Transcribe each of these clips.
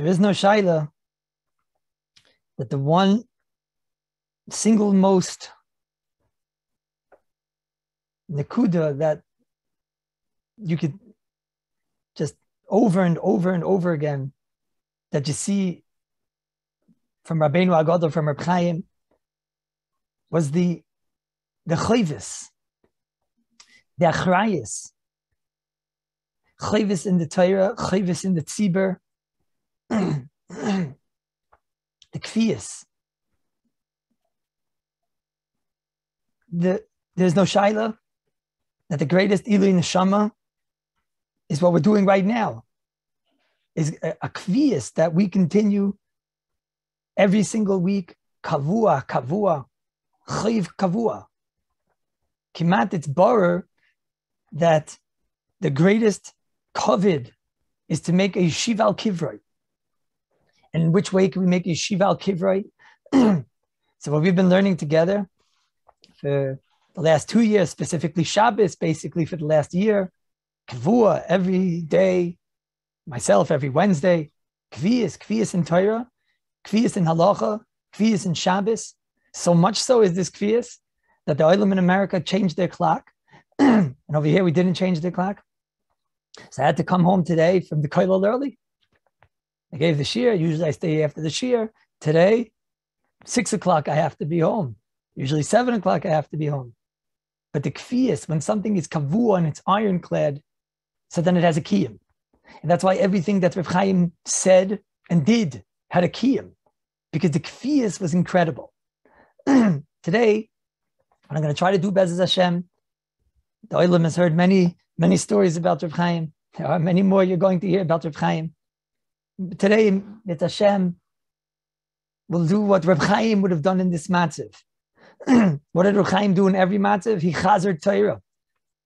there is no shaila that the one single most nekuda that you could just over and over and over again that you see from Rabbeinu Agadol, from Reb Chaim, was the chayvis, the achrayis, chayvis in the Torah, chayvis in the tzibur, the kfiyas. There's no shaila that the greatest ilui neshama is what we're doing right now. Is a kfiyas that we continue every single week, kavua, chayv kavua. Kimat, it's barer that the greatest kovid is to make a yeshiva al kivroi. And in which way can we make a yeshiva al kivroi? So what we've been learning together for the last 2 years, specifically Shabbos, basically for the last year, kavua, every day, myself every Wednesday, kviyas in Torah, kviyas in halacha, kviyas in Shabbos. So much so is this kviyas that the olim in America changed their clock. And over here, we didn't change the clock. So I had to come home today from the kollel early. I gave the shir. Usually I stay after the shir. Today, 6 o'clock, I have to be home. Usually 7 o'clock, I have to be home. But the kfiyas, when something is kavua and it's ironclad, so then it has a kiyum. And that's why everything that Reb Chaim said and did had a kiyum, because the kfiyas was incredible. Today, what I'm going to try to do, Bezos Hashem, the olim has heard many stories about Reb Chaim. There are many more you're going to hear about Reb Chaim. But today, Bezos Hashem will do what Reb Chaim would have done in this matziv. What did Reb Chaim do in every matziv? He chazer Torah.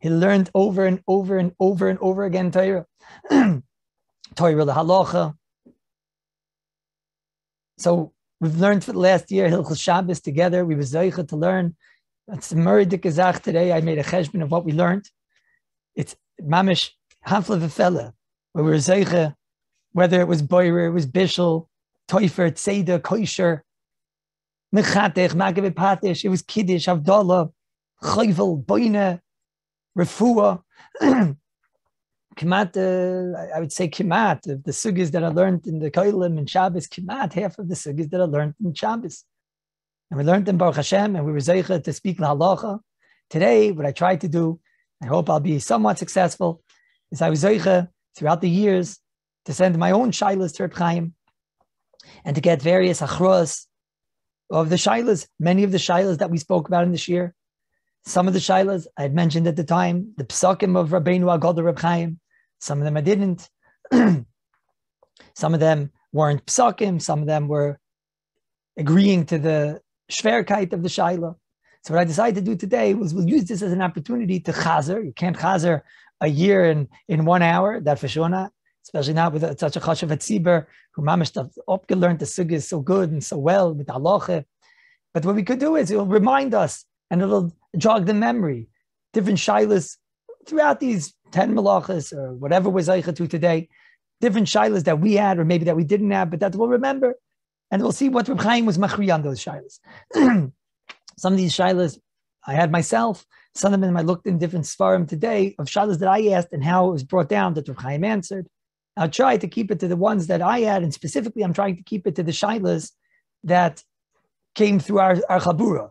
He learned over and over and over and over again Torah. Torah, the halacha. So we've learned for the last year Hilchos Shabbos together. We were zeicha to learn. That's the meridik gezach today. I made a cheshbon of what we learned. It's mamish hafla v'fela, where we were zeicha, whether it was boirer, it was bishul, toifer, tzeda, koisher, mechatech, magav patish, it was kiddush, avdallah, chayvel, boina, refuah. Kimat, I would say kimat, the sugis that I learned in the koilim and Shabbos, kimat, half of the sugis that I learned in Shabbos. And we learned in Baruch Hashem, and we were zeicha to speak lahalacha. Today, what I tried to do, I hope I'll be somewhat successful, is I was zeicha throughout the years to send my own shailas to Reb Chaim and to get various achros of the shailas, many of the shailas that we spoke about in this year. Some of the shailas I had mentioned at the time, the psakim of Rabbeinu Agadol Reb Chaim. Some of them I didn't. Some of them weren't psakim. Some of them were agreeing to the shverkeit of the shaila. So what I decided to do today was we'll use this as an opportunity to chazer. You can't chazer a year in 1 hour, that for sure not, especially not with such a chashav tzibur who mamish learned the sugya so good and so well with halacha. But what we could do is it'll remind us and it'll jog the memory. Different shailas throughout these 10 malachas or whatever was zeicha to today, different shailas that we had or maybe that we didn't have, but that we'll remember. And we'll see what Reb Chaim was machri on those shailas. Some of these shailas I had myself. Some of them I looked in different svarim today of shailas that I asked and how it was brought down that Reb Chaim answered. I'll try to keep it to the ones that I had, and specifically I'm trying to keep it to the shailas that came through our chabura,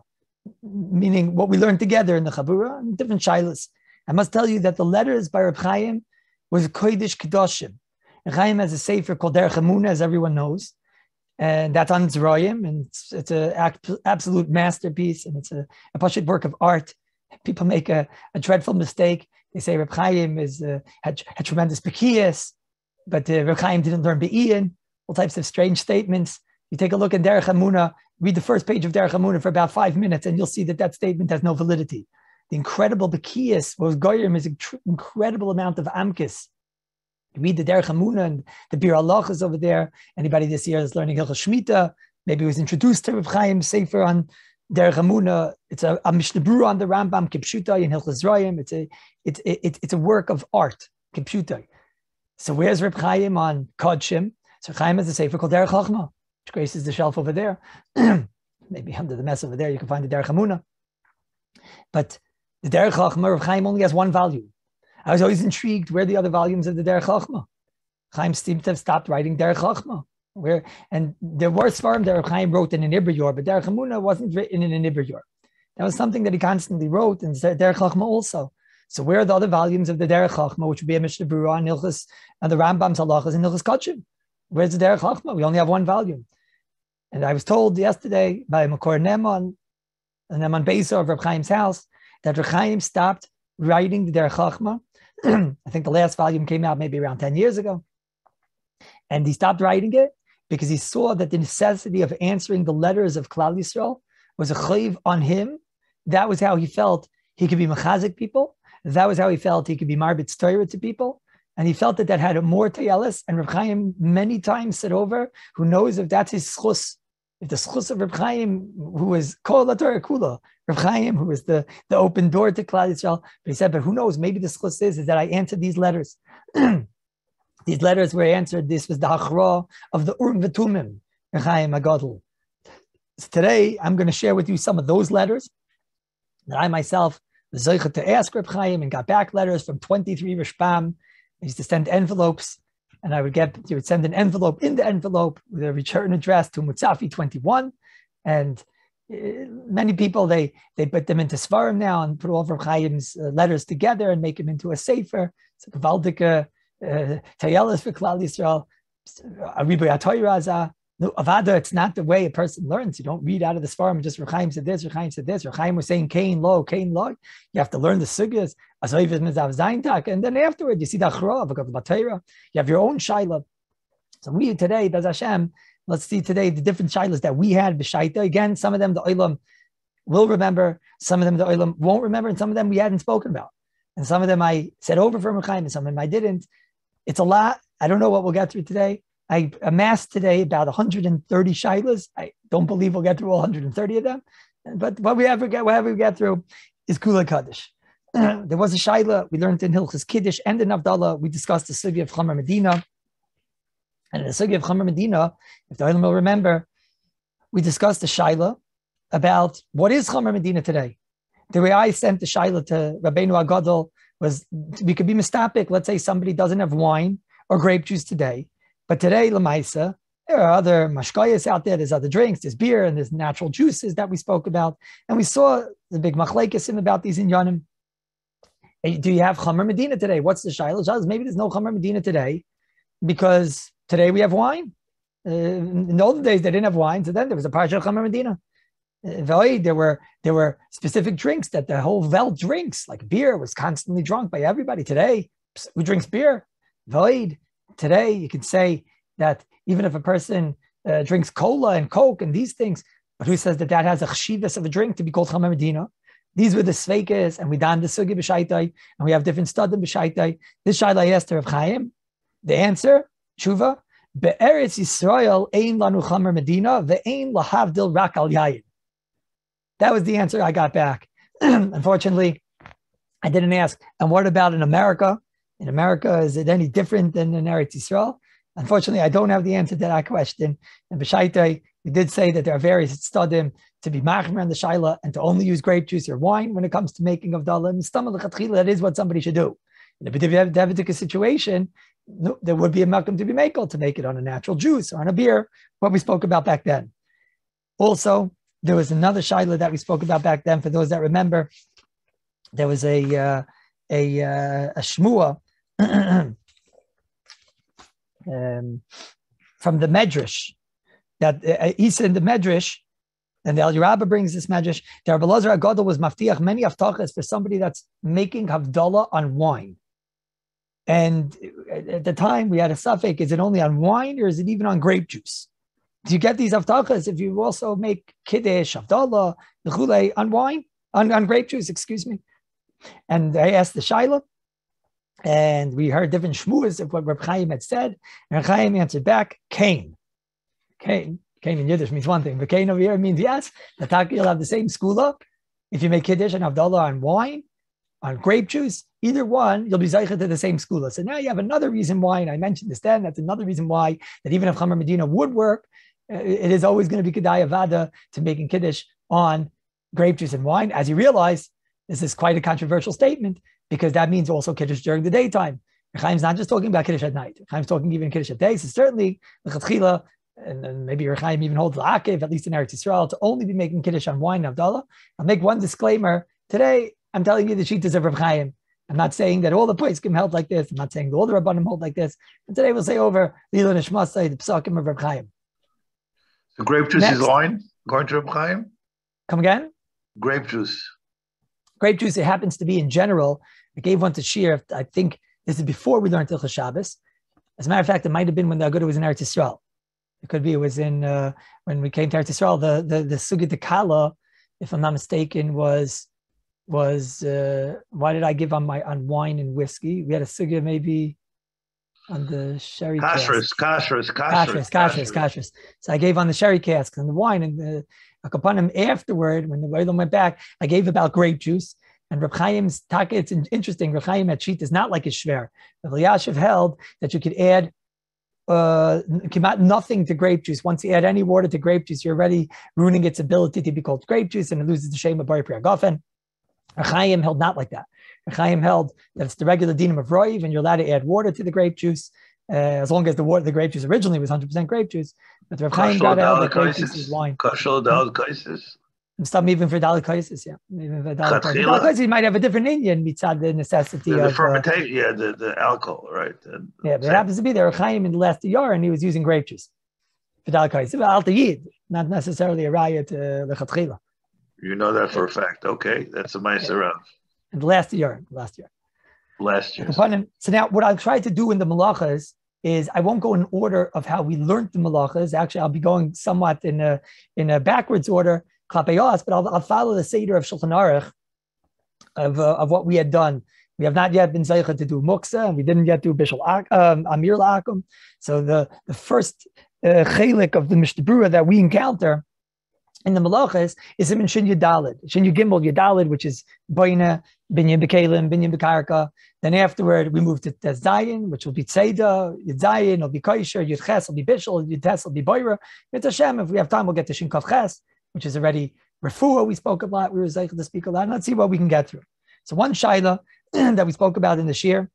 meaning what we learned together in the chabura and different shailas. I must tell you that the letters by Reb Chaim was Kodesh Kedoshim. Reb Chaim has a sefer called Derech Emunah, as everyone knows. And that's on Zroyim, and it's an absolute masterpiece, and it's a pashut work of art. People make a dreadful mistake. They say Reb Chaim had tremendous bekiyas, but Reb Chaim didn't learn be'iyin, all types of strange statements. You take a look at Derech Emunah, read the first page of Derech Emunah for about 5 minutes, and you'll see that statement has no validity. The incredible bekiyas, what was goyim, is an incredible amount of amkis. Read the Derech Emunah and the Bir Halachas over there. Anybody this year is learning Hilchos Shmita, maybe was introduced to Reb Chaim's sefer on Derech Emunah. It's a Mishnah Berurah on the Rambam, Kipshutai in Hilchos Zroyim. It's a work of art, Kipshutai. So where's Reb Chaim on Kodshim? So Chaim has a sefer called Derech Chachma, which graces the shelf over there. Maybe under the mess over there, you can find the Derech Hamuna. But the Derech Chachma of Chaim only has one volume. I was always intrigued where the other volumes of the Derech Chachma. Chaim seems to have stopped writing Derech Chachma. And there were Svarim that Chaim wrote in an Ibriyor, but Derech Hamuna wasn't written in an Ibriyor. That was something that he constantly wrote, and Derech Chachma also. So where are the other volumes of the Derech Chachma, which would be a Mishnah Berurah and Hilchos, and the Rambam's halachas and Hilchos Kachim? Where's the Derech Chachma? We only have one volume. And I was told yesterday by Makor Neman, and Neman Beisor of Reb Chaim's house, that Reb Chaim stopped writing the Derech Chachma. I think the last volume came out maybe around 10 years ago. And he stopped writing it because he saw that the necessity of answering the letters of Klal Yisrael was a chayiv on him. That was how he felt he could be mechazik people. That was how he felt he could be marbitz Torah to people. And he felt that had more tayelis. And Reb Chaim many times said over, who knows if that's his schus, if the schus of Reb Chaim, who was kol Torah kula, Reb Chaim, who was the open door to Klal Yisrael. But he said, but who knows, maybe the schus is that I answered these letters. These letters were answered. This was the hachra of the Urim V'Tumim, Reb Chaim Agadol. So today, I'm going to share with you some of those letters that I myself was zeicha to ask Reb Chaim and got back letters from 23 Rishpam. I used to send envelopes, and he would send an envelope in the envelope with a return address to Mutzafi 21. And many people, they put them into Svarim now and put all of Reb Chaim's letters together and make them into a sefer. It's like a Valdika, Tayelis for Klal Yisrael, Aribu Atoyraza. No, Avada, it's not the way a person learns. You don't read out of the Svarim and just Reb Chaim said this, Reb Chaim said this. Reb Chaim was saying Kain lo, Kain lo. You have to learn the sugyas, and then afterward you see the achra because of Torah. You have your own shaila. So we today, Bez Hashem, let's see today the different shailas that we had b'shaita. Again, some of them the olam will remember, some of them the olam won't remember, and some of them we hadn't spoken about, and some of them I said over from Reb Chaim, and some of them I didn't. It's a lot. I don't know what we'll get through today. I amassed today about 130 shailas. I don't believe we'll get through all 130 of them, but whatever we get through is Kula Kaddish. There was a shaila we learned in Hilchos Kiddush and in Avdallah. We discussed the sugya of Chomer Medina, and in the sugya of Chomer Medina, if the Olam will remember, we discussed the shaila about what is Chomer Medina today. The way I sent the shaila to Rabbeinu Agadol was we could be mistapik. Let's say somebody doesn't have wine or grape juice today. But today, Lamaisa, there are other mashkayas out there, there's other drinks, there's beer, and there's natural juices that we spoke about. And we saw the big machlekes about these in Yanim. Do you have Chomer Medina today? What's the shayla? Maybe there's no Chomer Medina today because today we have wine. In the olden days, they didn't have wine, so then there was a parsha of Chomer Medina. There were specific drinks that the whole Welt drinks, like beer was constantly drunk by everybody. Today, who drinks beer? Today, you could say that even if a person drinks cola and Coke and these things, but who says that has a chshivas of a drink to be called Chomer Medina? These were the Tzvekas, and we done the Sugi b'Shaitai, and we have different studim b'Shaitai. This Shaila I asked Rav Chaim. The answer, Tshuva, Be'eretz Yisrael ein lanu Chomer Medina ve'ein lahavdil rak al yayin. That was the answer I got back. Unfortunately, I didn't ask. And what about in America? In America, is it any different than in Eretz Yisrael? Unfortunately, I don't have the answer to that question. And b'Shaitai, we did say that there are various studim to be machmer on the shaila and to only use grape juice or wine when it comes to making of dalah. That is what somebody should do. But if you have a Davidic situation, there would be a makom to be makel to make it on a natural juice or on a beer, what we spoke about back then. Also, there was another shaila that we spoke about back then. For those that remember, there was a shmua from the Medrash that he said in the Medrash, and the El Yerabah brings this Medrash, that Rabbi Elazar Agadol was maftiach many aftachas for somebody that's making havdalah on wine. And at the time we had a suffix, is it only on wine or is it even on grape juice? Do you get these aftachas if you also make kiddush, havdalah, l'chulei on wine, on grape juice, excuse me? And I asked the shaila, and we heard different shmuas of what Reb Chaim had said, and Reb Chaim answered back, Kain. Kain in Yiddish means one thing, but Kain over here means yes, the you'll have the same skula if you make kiddush and havdalah on wine, on grape juice, either one, you'll be zeicha to the same skula. So now you have another reason why, and I mentioned this then, that's another reason why, that even if Chamer Medina would work, it is always going to be kedai avada to making kiddush on grape juice and wine. As you realize, this is quite a controversial statement, because that means also kiddush during the daytime. Chaim's not just talking about kiddush at night. Chaim's talking even kiddush at day. So certainly, l'chatchila, and maybe Chaim even holds l'akev, at least in Eretz Yisrael, to only be making kiddush on wine and avdallah. I'll make one disclaimer. Today, I'm telling you the shittas of Rav Chaim. I'm not saying that all the poskim held like this. I'm not saying that all the rabbanim hold like this. And today we'll say over Lila Nishmasai, the psakim of Rav Chaim. So grape juice is wine, according to Rav Chaim? Come again? Grape juice. Grape juice, it happens to be in general. I gave one to Shir. I think this is before we learned Hilchos Shabbos. As a matter of fact, it might have been when the Agudah was in Eretz Yisrael. It could be it was in when we came to Eretz Yisrael. The Sugya de Kala, if I'm not mistaken, was why did I give on wine and whiskey? We had a Sugya maybe on the sherry kashrus. So I gave on the sherry cask and the wine, and the Akapanim afterward, when the Olam went back, I gave about grape juice. And Reb Chaim's taka, it's interesting. Reb Chaim at Sheet is not like his shver. Reb Elyashiv held that you could add nothing to grape juice. Once you add any water to grape juice, you're already ruining its ability to be called grape juice, and it loses the shame of Bari Priya Gofen. Reb Chaim held not like that. Reb Chaim held that it's the regular dinam of roiv, and you're allowed to add water to the grape juice, as long as the grape juice originally was 100% grape juice. But Reb Chaim got out that grape juice is wine. Some even for dalikaisis, yeah. Even for dalikaisis, you might have a different Indian mitzad the necessity of the fermentation, the alcohol, right? But it happens to be there. Chaim in the last year, and he was using grape juice for dalikaisis. Al tayid, not necessarily a raya to lechatchila. You know that for a fact. Okay, that's a ma'aser Rav. In the last year. So now, what I'll try to do in the malachas is I won't go in order of how we learned the malachas. Actually, I'll be going somewhat in a backwards order. But I'll follow the Seder of Shulchan Aruch of what we had done. We have not yet been zeicha to do muksa, and we didn't yet do bishul amir la'akum. So the first chelik of the Mishnah Berurah that we encounter in the malachas is in Shin Yudalid, Shin Yugimel Yudalid, which is boina, binyan bekalim, binyan bekarka. Then afterward we move to Zayin, which will be tzeda. Yudzayin will be kosher. Yudches will be bishul. Yudtes will be boira. Mit Hashem, if we have time, we'll get to Shin Kav Ches, which is already refuah. We spoke about. We were zeicha to speak a lot. Let's see what we can get through. So one shaila that we spoke about in the shir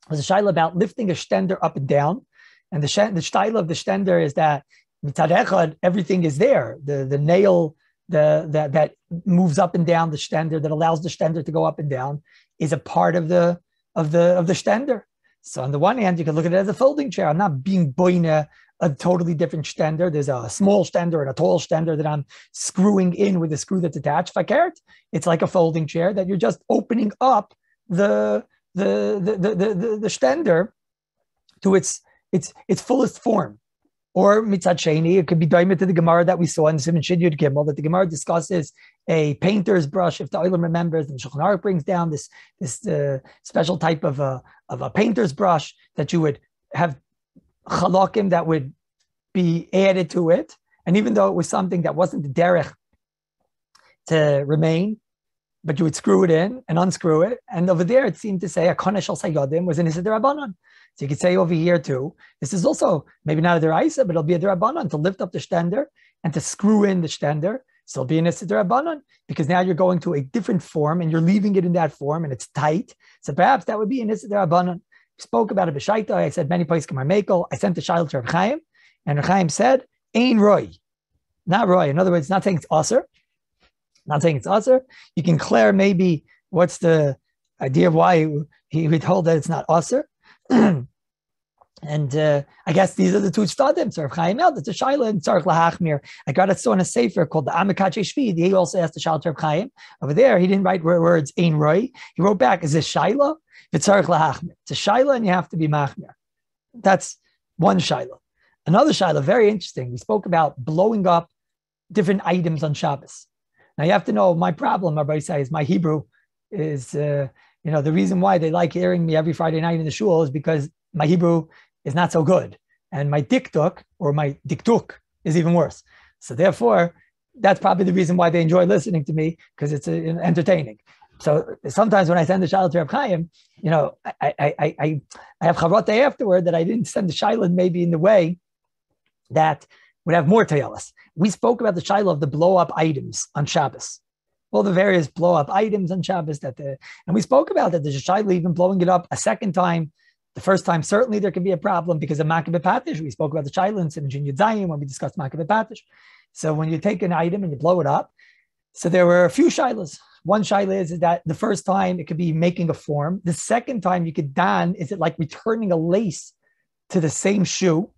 was a shaila about lifting a stender up and down, and the shaila of the stender is that mitzad echad everything is there. The nail that moves up and down the stender, that allows the stender to go up and down, is a part of the stender. So on the one hand, you can look at it as a folding chair. I'm not being boina a totally different stender. There's a small stender and a tall stender that I'm screwing in with a screw that's attached. Fakert, it's like a folding chair that you're just opening up the stender to its fullest form. Or mitzad sheni, it could be daimah to the Gemara that we saw in Siman Shin Yud Gimel, that the Gemara discusses a painter's brush. If the Olam remembers, and Shulchan Aruch brings down this special type of a painter's brush that you would have chalakim that would be added to it, and even though it was something that wasn't the derech to remain, but you would screw it in and unscrew it, and over there it seemed to say a konesh al sayadim was an issa derabanan. So you could say over here too, this is also maybe not a deraisa, but it'll be a derabanan to lift up the stender and to screw in the stender. So it'll be an issa derabanan, because now you're going to a different form and you're leaving it in that form and it's tight. So perhaps that would be an issa derabanan. Spoke about a b'shaita. I said many places are makel. I sent the shayla to Rav Chaim, and Rav Chaim said, "Ein roy, not roy." In other words, not saying it's aser. Not saying it's aser. You can clear maybe what's the idea of why he would hold that it's not aser. And I guess these are the two stadim. So Rav Chaim held it's a shayla and tzarich lahachmir. I got it so in a sefer called the Amikache Shvid. He also asked the shayla to Rav Chaim. Over there, he didn't write words ein roy. He wrote back, "Is this shayla? It's a shaila and you have to be machmir." That's one shaila. Another shaila, very interesting. We spoke about blowing up different items on Shabbos. Now you have to know my problem, Rabbi says, my Hebrew is, the reason why they like hearing me every Friday night in the shul is because my Hebrew is not so good. And my diktuk, or my diktuk, is even worse. So therefore, that's probably the reason why they enjoy listening to me, because it's entertaining. So sometimes when I send the Shiloh to Reb Chaim, I have Chavata afterward that I didn't send the Shiloh maybe in the way that would have more tayalas. We spoke about the Shiloh of the blow-up items on Shabbos. All the various blow-up items on Shabbos and we spoke about that. There's a Shiloh even blowing it up a second time. The first time, certainly there could be a problem because of Makabeh Patish. We spoke about the Shiloh in Yud Zayim when we discussed Makabeh Patish. So when you take an item and you blow it up, so there were a few Shilohs. One Shiloh is that the first time it could be making a form. The second time you could don, is it like returning a lace to the same shoe?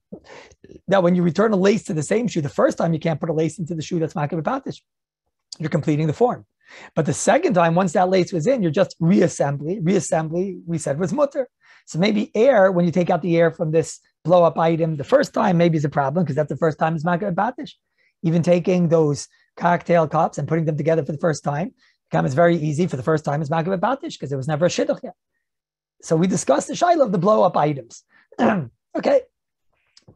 Now, when you return a lace to the same shoe, the first time you can't put a lace into the shoe that's Makabeh Patish. You're completing the form. But the second time, once that lace was in, you're just reassembly. Reassembly, we said, was mutter. So maybe air, when you take out the air from this blow-up item, the first time maybe is a problem because that's the first time is Makabeh Patish. Even taking those cocktail cups and putting them together for the first time becomes very easy. For the first time is Makabeh Patish because there was never a shidduch yet. So we discussed the shiloh of the blow-up items. Okay.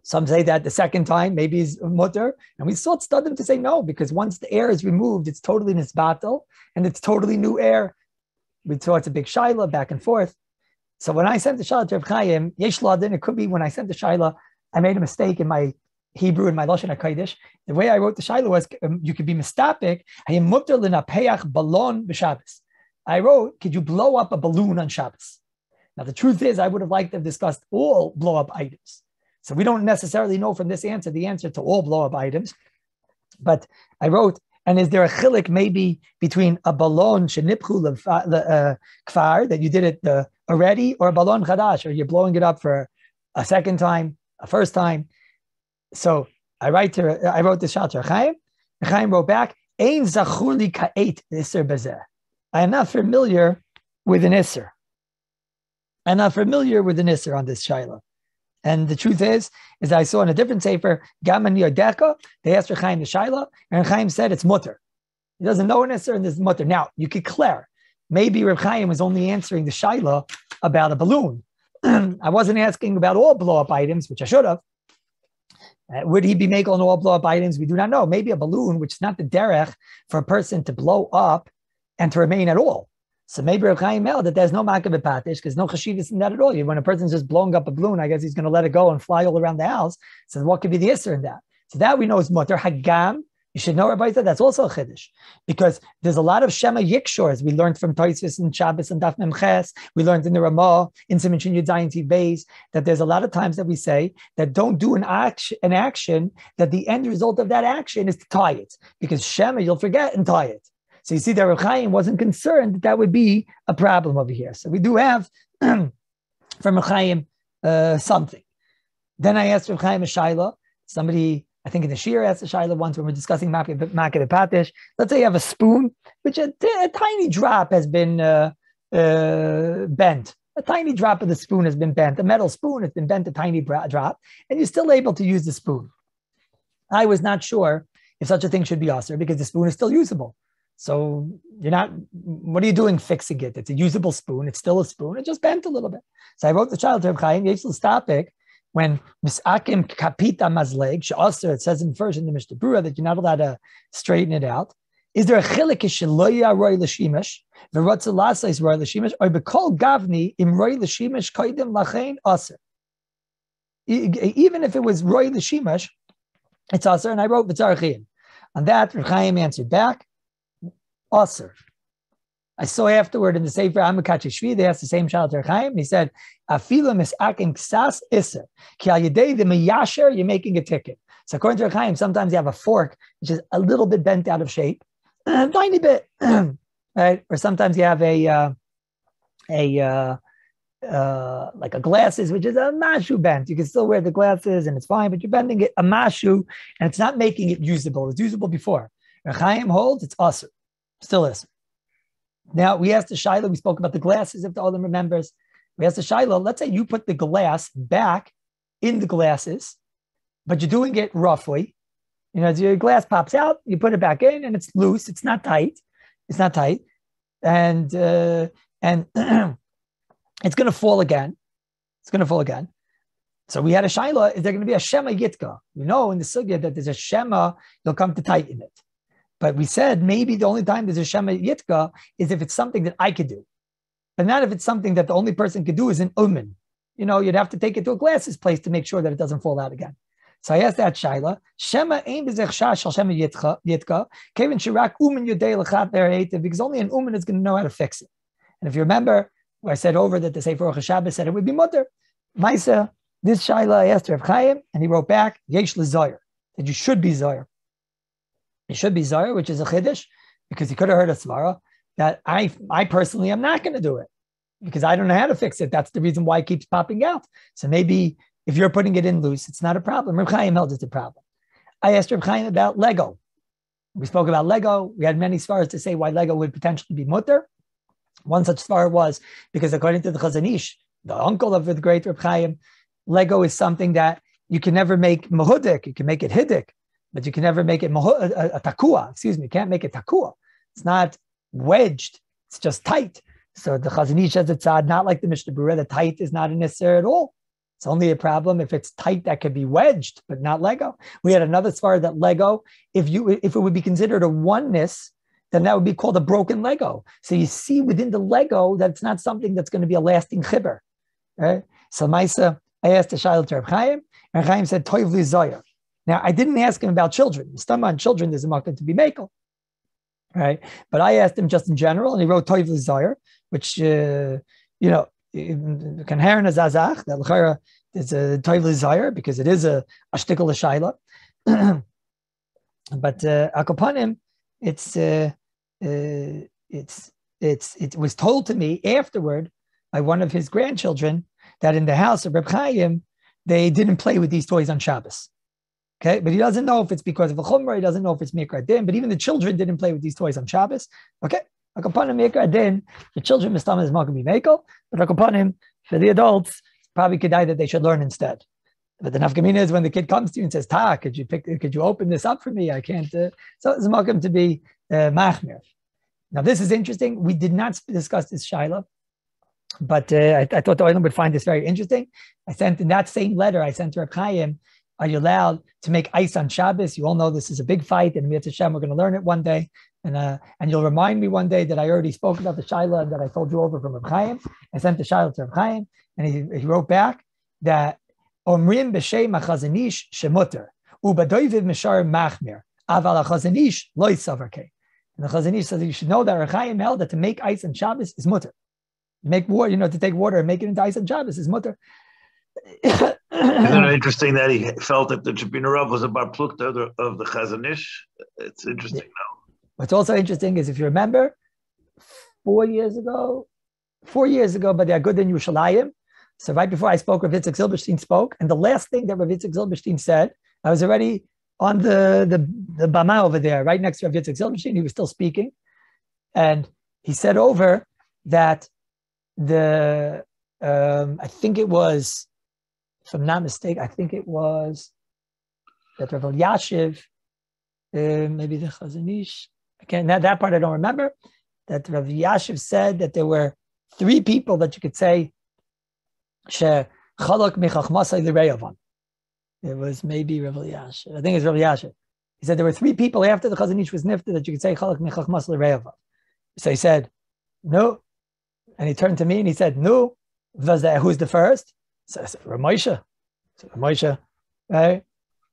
Some say that the second time maybe is mutter, and we sought them to say no, because once the air is removed, it's totally nisbatel, and it's totally new air. We saw it's a big shiloh back and forth. So when I sent the shiloh to Reb Chaim, yesh ladin, it could be when I sent the shiloh, I made a mistake in my Hebrew and my Lashon HaKodesh. The way I wrote the shiloh was, you could be mistapik, hayim mutter l'napeach balon b'Shabbos. I wrote, could you blow up a balloon on Shabbos? Now the truth is, I would have liked to have discussed all blow-up items. So we don't necessarily know from this answer the answer to all blow-up items. But I wrote, and is there a chilik maybe between a balon shenipchu kfar that you did it already, or a balon chadash, or you're blowing it up for a second time, a first time? So I wrote this shal to Chaim. Chaim wrote back, Ein zachur li ka'et iser bezeh. I am not familiar with an iser. I'm not familiar with an iser on this shiloh. And the truth is I saw in a different sefer, Gaman Yodeka, they asked Chaim the shiloh, and Chaim said it's mutter. He doesn't know an iser, and this is mutter. Now, you could clear. Maybe Reb Chaim was only answering the shiloh about a balloon. I wasn't asking about all blow-up items, which I should have. Would he be making all blow-up items? We do not know. Maybe a balloon, which is not the derech for a person to blow up and to remain at all. So maybe Reb Chaim held that there's no Makabeh Patish because no chashivas in that at all. When a person's just blowing up a balloon, I guess he's going to let it go and fly all around the house. So what could be the issur in that? So that we know is mutter. Hagam, you should know, Rabbi said, that's also a chiddush, because there's a lot of Shema Yikshors we learned from Tosfos and Shabbos and Daf Mem Ches. We learned in the Ramah, in Siman Shin Yud Zayin Tiv Beis, that there's a lot of times that we say that don't do an action that the end result of that action is to tie it, because Shema you'll forget and tie it. So you see that Reb Chaim wasn't concerned that would be a problem over here. So we do have from Reb Chaim something. Then I asked Reb Chaim a shaila. Somebody, I think in the Shir, asked a shaila once when we're discussing Makabeh Patish. Let's say you have a spoon, which a tiny drop has been bent. A tiny drop of the spoon has been bent. A metal spoon has been bent a tiny drop, and you're still able to use the spoon. I was not sure if such a thing should be asur because the spoon is still usable. So you're not, what are you doing fixing it? It's a usable spoon. It's still a spoon. It just bent a little bit. So I wrote the child to Reb Chaim, Yeshel Stapik, when misakim kapita mazleg, she'asr, it says in first in the Mishnah Berurah that you're not allowed to straighten it out. Is there a chilik sheloya roy l'shimish, v'rotza lasais roy l'shimish, or bekol gavni im roy l'shimish koidim lachein asr? Even if it was roy l'shimish, it's asr, and I wrote v'tzarachim. On that, Reb Chaim answered back, asr. I saw afterward in the Sefer Amakachi Shvi, they asked the same child to Reb Chaim, and he said, Afilim is akim ksas iser. Ki al yedei the miyasher, you're making a ticket. So according to Reb Chaim, sometimes you have a fork, which is a little bit bent out of shape, a tiny bit, right? Or sometimes you have like a glasses, which is a mashu bent. You can still wear the glasses and it's fine, but you're bending it a mashu, and it's not making it usable. It's usable before. Reb Chaim holds it's asr. Still is. Now, we asked the Shiloh, we spoke about the glasses, if the other remembers. We asked the Shiloh, let's say you put the glass back in the glasses, but you're doing it roughly. You know, your glass pops out, you put it back in, and it's loose. It's not tight. It's not tight. And it's going to fall again. It's going to fall again. So we had a Shiloh, is there going to be a Shema Yitka? You know, in the Sugya that there's a Shema, you'll come to tighten it. But we said maybe the only time there's a Shema Yitka is if it's something that I could do, but not if it's something that the only person could do is an umen. You'd have to take it to a glasses place to make sure that it doesn't fall out again. So I asked that Shaila, Shema ein b'zech shal Shema Yitka, Kevin Shirak umen yudei lechat ve'eretiv, because only an umen is going to know how to fix it. And if you remember, where I said over that the Sefer Shabbos said it would be mutter. Maisa, this Shaila I asked Rav Chaim, and he wrote back, Yesh l'zoyer, that you should be zoyer. You should be zoyer, which is a chiddush, because he could have heard a svara that I personally am not going to do it because I don't know how to fix it. That's the reason why it keeps popping out. So maybe if you're putting it in loose, it's not a problem. Rav Chaim held it's a problem. I asked Rav Chaim about Lego. We spoke about Lego. We had many svaras to say why Lego would potentially be mutter. One such svara was because according to the Chazon Ish, the uncle of the great Rav Chaim, Lego is something that you can never make mahudik. You can make it hiddik, but you can never make it a takua. Excuse me, you can't make it takua. It's not wedged. It's just tight. So the Chazon Ish has it's not like the Mishnah Berurah. The tight is not an isser at all. It's only a problem if it's tight that could be wedged, but not Lego. We had another svara that Lego, if it would be considered a oneness, then that would be called a broken Lego. So you see within the Lego that it's not something that's going to be a lasting chibur. Right? So Maisa, I asked the Shaila to Reb Chaim, and Chaim said, Toiv li zoyer. Now, I didn't ask him about children. Stam on children, there's a makom to be makel. Right? But I asked him just in general, and he wrote Toiv li zoyer, which, can hear in a zazach, that l'chara is a Toiv li zoyer, because it is a shtickle l'shayla. But akopanim, it was told to me afterward by one of his grandchildren that in the house of Reb Chaim, they didn't play with these toys on Shabbos. Okay, but he doesn't know if it's because of a chumrah, he doesn't know if it's mikra din, but even the children didn't play with these toys on Shabbos. Okay, akapanim mikra din, the children mistam is makom be makel, but akapanim for the adults, probably could die that they should learn instead. But the nafkamina is when the kid comes to you and says, "Ta, could you open this up for me? I can't." So it's makom to be machmir. Now this is interesting. We did not discuss this shaila, but I thought the Olam would find this very interesting. I sent in that same letter I sent to Reb Chaim. Are you allowed to make ice on Shabbos? You all know this is a big fight, and Mitzvah Shem, we're going to learn it one day. And you'll remind me one day that I already spoke about the shaila and that I told you over from Reb Chaim. I sent the shaila to Reb Chaim, and he wrote back that Omrim b'shem HaChazon Ish shemuter u'badoiviv mishar machmir aval HaChazon Ish lo yisavarkei. And the Chazon Ish says you should know that Reb Chaim held that to make ice on Shabbos is mutter. Make water, to take water and make it into ice on Shabbos is mutter. Isn't it interesting that he felt that the Chabina Rav was about plukta of the Chazon Ish? It's interesting now. What's also interesting is if you remember, 4 years ago, but they are good in Yerushalayim. So right before I spoke, Rav Yitzchak Silberstein spoke, and the last thing that Rav Yitzchak Silberstein said, I was already on the bama over there, right next to Rav Yitzchak Silberstein. He was still speaking, and he said over that I think it was, if I'm not mistaken, I think it was that Rav Yashiv, maybe the Chazon Ish, that part I don't remember, that Rav Yashiv said that there were 3 people that you could say, it was maybe Rav Yashiv. I think it's Rav Yashiv. He said there were 3 people after the Chazon Ish was nifted that you could say Chalak Mechachmas L'Reyavan. So he said, no. And he turned to me and he said, no. Who's the first? So I said, Ramosha. So Ramosha, right?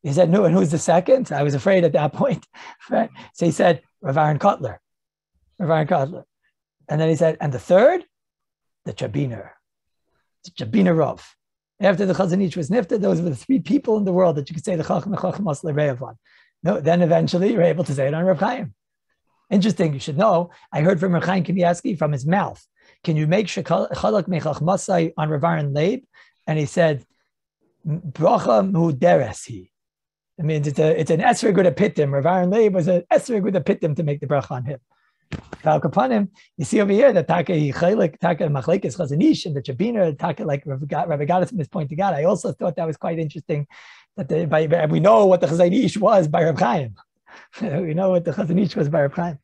He said, no. And who's the second? So I was afraid at that point. Right? So he said, Rav Aaron Kotler. And then he said, and the third? The Chabiner. The Chabiner Rav. After the Chazon Ish was nifted, those were the 3 people in the world that you could say the Chacham Chachmas L'Reyavan. No, then eventually you're able to say it on Rav Chaim. Interesting, you should know. I heard from Rav Chaim Kanievsky from his mouth. Can you make Chalak Mechachmasai on Rav Aaron Leib? And he said, Bracha Muderesi. I mean, it's an esrog with a pittim. Rav Aaron Leib was an esrog with a pittim to make the bracha on him. You see over here that Taka Machlekes Chazon Ish and the Chabiner Taka like Rabbi got us from this point to God. I also thought that was quite interesting that we know what the Chazon Ish was by Reb Chaim. We know what the Chazon Ish was by Reb Chaim.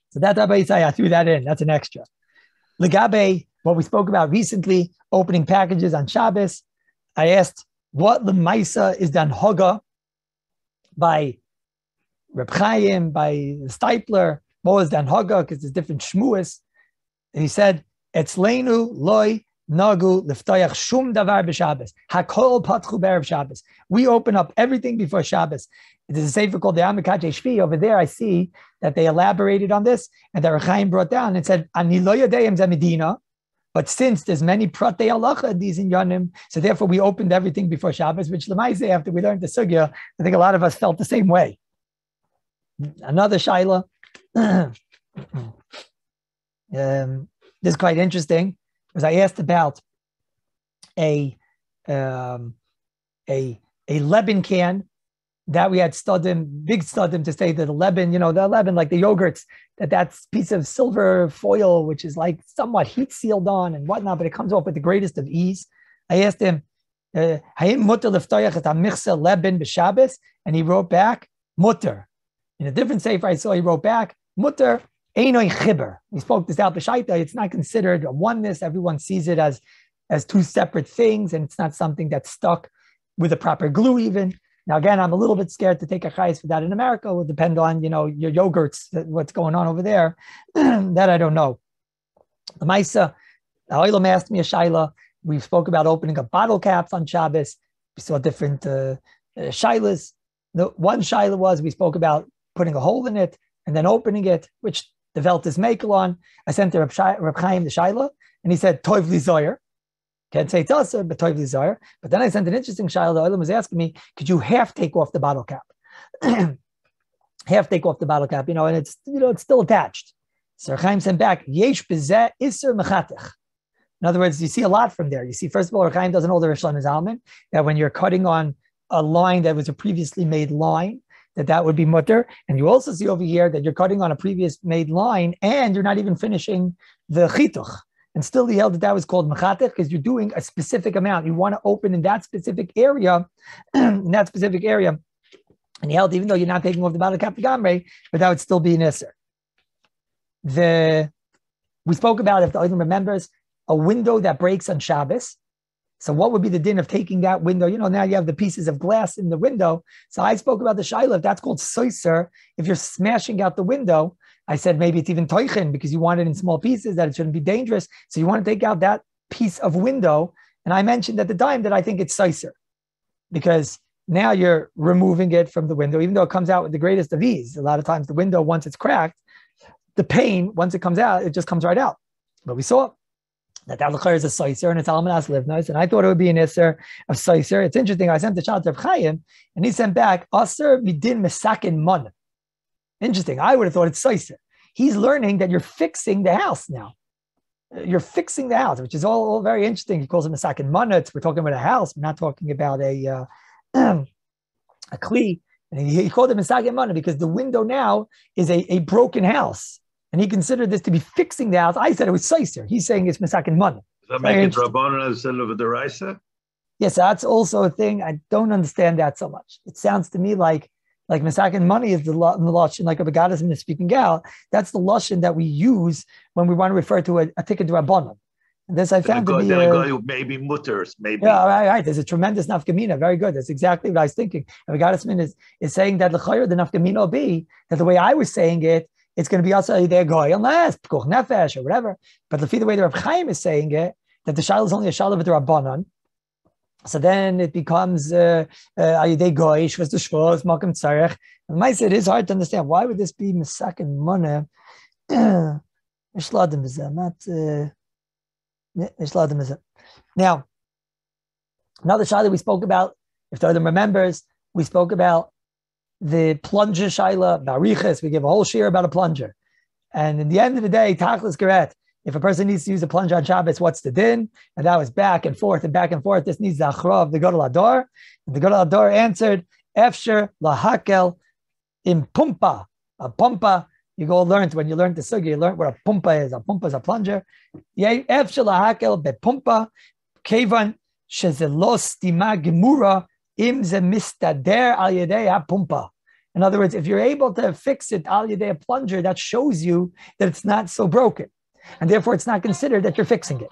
So that Rabbi Yisai, I threw that in. That's an extra. Legabe, what we spoke about recently, opening packages on Shabbos. I asked what Lemaisa is done Hoga by Reb Chaim, by Stipler, Moaz Dan Haga, because there's different shmuas. And he said, Etzleinu loy nagu liftayach shum davar b'Shabbos. Hakol patchu b'erev Shabbos. We open up everything before Shabbos. There's a sefer called the Amikach Shvi. Over there, I see that they elaborated on this, and that Chaim brought down and said, Ani lo yodayim ze medina. But since there's many pratei halacha in these inyanim, so therefore we opened everything before Shabbos, which Lamaise, after we learned the sugya, I think a lot of us felt the same way. Another shaila. This is quite interesting, because I asked about a Lebanon can that we had studim, big studim, to say that the Lebanon, like the yogurts, that's piece of silver foil, which is like somewhat heat sealed on and whatnot, but it comes off with the greatest of ease. I asked him, Hayim mutter leftoyach et hamichsa Lebanon b'Shabbos, and he wrote back, mutter. In a different sefer I saw, he wrote back, mutter einoi chibber. We spoke this out b'shaita. It's not considered a oneness. Everyone sees it as two separate things, and it's not something that's stuck with a proper glue even. Now, again, I'm a little bit scared to take a chayes for that in America. It will depend on, your yogurts, what's going on over there. That I don't know. The Maisa, the Oilam asked me a shaila. We spoke about opening up bottle caps on Shabbos. We saw different shailas. The one shaila was, we spoke about putting a hole in it and then opening it, which the Velt is makel on. I sent to Reb Chaim the shaila, and he said, Toiv li zoyer. Can't say it's us, but Toiv li zoyer. But then I sent an interesting shaila. The Oilam was asking me, could you half take off the bottle cap? Half take off the bottle cap, and it's still attached. So Chaim sent back, Yesh bezeh iser mechatech. In other words, you see a lot from there. You see, first of all, Chaim doesn't hold the Rish Zalman, that when you're cutting on a line that was a previously made line, that would be mutter. And you also see over here that you're cutting on a previous made line and you're not even finishing the chituch. And still he held that was called mechatech, because you're doing a specific amount. You want to open in that specific area, And he held, even though you're not taking off the bottle cap gamre, but that would still be an isser. We spoke about, if the Oilam remembers, a window that breaks on Shabbos. So what would be the din of taking that window? Now you have the pieces of glass in the window. So I spoke about the shaila, if that's called soiser, if you're smashing out the window, I said maybe it's even toichin, because you want it in small pieces, that it shouldn't be dangerous. So you want to take out that piece of window. And I mentioned at the time that I think it's soiser, because now you're removing it from the window, even though it comes out with the greatest of ease. A lot of times the window, once it's cracked, the pain, once it comes out, it just comes right out. But we saw that is a soiser, and it's almanas livnos, and I thought it would be an isser of soiser. It's interesting. I sent the child to Chaim, and he sent back aser midin mesakin mon. Interesting. I would have thought it's soiser. He's learning that you're fixing the house now. You're fixing the house, which is all very interesting. He calls it mesakin mon. We're talking about a house. We're not talking about a kli. And he called it mesakin mon because the window now is a broken house. And he considered this to be fixing the house. I said it was soiser. He's saying it's mesakin money. Does that make it rabbanon instead of the raisa? Yes, that's also a thing. I don't understand that so much. It sounds to me like mesakin money is the lashon, like a begadism is speaking out. That's the lashon that we use when we want to refer to a ticket to rabbanon. And this I found to be maybe mutters, maybe. Yeah, right. There's a tremendous nafkamina. Very good. That's exactly what I was thinking. A begadism is saying that l'chayr the nafkamina will be that the way I was saying it, it's going to be also their goy, unless pikuch nefesh or whatever. But the way the Reb Chaim is saying it, that the shayla is only a shayla of the rabbanon. So then it becomes ayidei goy, shvus the shvus, malkum tzarech. And myself, it is hard to understand why would this be mesakin money. Mishladim is not mishladim is. Now, another shayla we spoke about, if the other remembers, we spoke about the plunger shaila, bariches, we give a whole shir about a plunger. And in the end of the day, tachlis geret, if a person needs to use a plunger on Shabbos, what's the din? And that was back and forth and back and forth. This needs the HaRav, the Gadol Ador. And the Gadol Ador answered, Efsher lahakel im pumpa. A pumpa, you go learn, when you learn the sugi, you learn what a pumpa is. A pumpa is a plunger. Efsher lahakel be pumpa, kevan shezelos stima gemura, in other words, if you're able to fix it al yedei a plunger, that shows you that it's not so broken. And therefore, it's not considered that you're fixing it.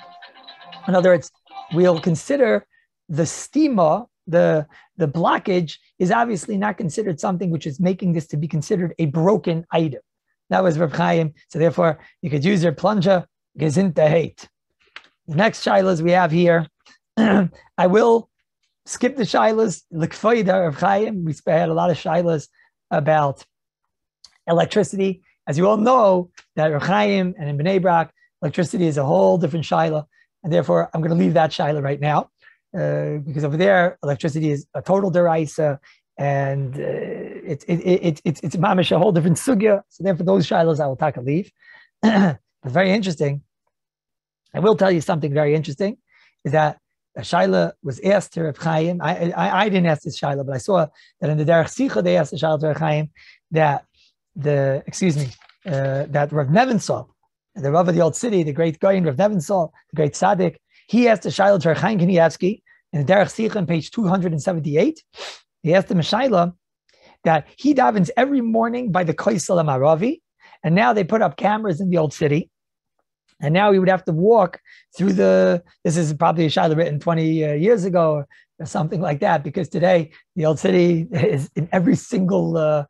In other words, we'll consider the stima the blockage is obviously not considered something which is making this to be considered a broken item. That was Reb Chaim. So therefore, you could use your plunger, gesinnt hate. The next shilas we have here, I will skip the shilas. L'kfoida Reb Chaim. We had a lot of shilas about electricity. As you all know, that Reb Chaim and in Bnei Brak, electricity is a whole different shilah, and therefore I'm going to leave that shilah right now. Because over there, electricity is a total deraisa, and it's mamish a whole different sugya. So therefore, those shilas I will take a leave. But very interesting. I will tell you something very interesting. Is that a shaila was asked to Reb Chaim. I didn't ask this shaila, but I saw that in the Derech Sicha they asked the shaila to Reb Chaim that that Rav Nebenzahl, the Rav of the old city, the great Goyin Rav Nebenzahl, the great Tzaddik, he asked the shaila to Chaim Kanievsky in the Derech Sicha on page 278. He asked him a shaila that he davens every morning by the Kaisel Amaravi, and now they put up cameras in the old city, and now he would have to walk through this is probably a shaila written 20 years ago or something like that, because today the old city is in every single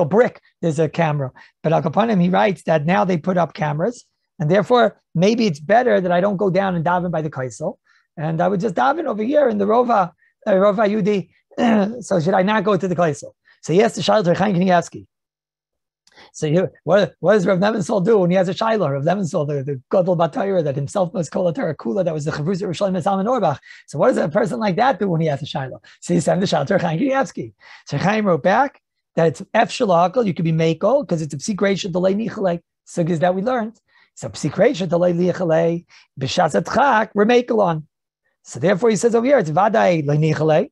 brick there's a camera. But Al Kapanim, he writes that now they put up cameras, and therefore maybe it's better that I don't go down and daven by the Kaisel, and I would just daven over here in the Rova Yudi. So should I not go to the Kaisel? So he has to shaila to Chaim Kanievsky. So what does Rav Nebenzahl do when he has a shaila? Rav Nebenzahl, the Gadol Batayra that himself was called a Torah Kula, that was the Chavruza Rishonim Zalman Orbach. So what does a person like that do when he has a shaila? So he sent the shaila to Chaim Kanievsky. So Chaim wrote back that it's F Shalakal, you could be Mekel, because it's a psikreisha delay nichalei. Sugis that we learned. So psikreisha delay nichalei, b'shas atchak, we're Mekel on. So therefore he says over here, it's Vadai nichalei,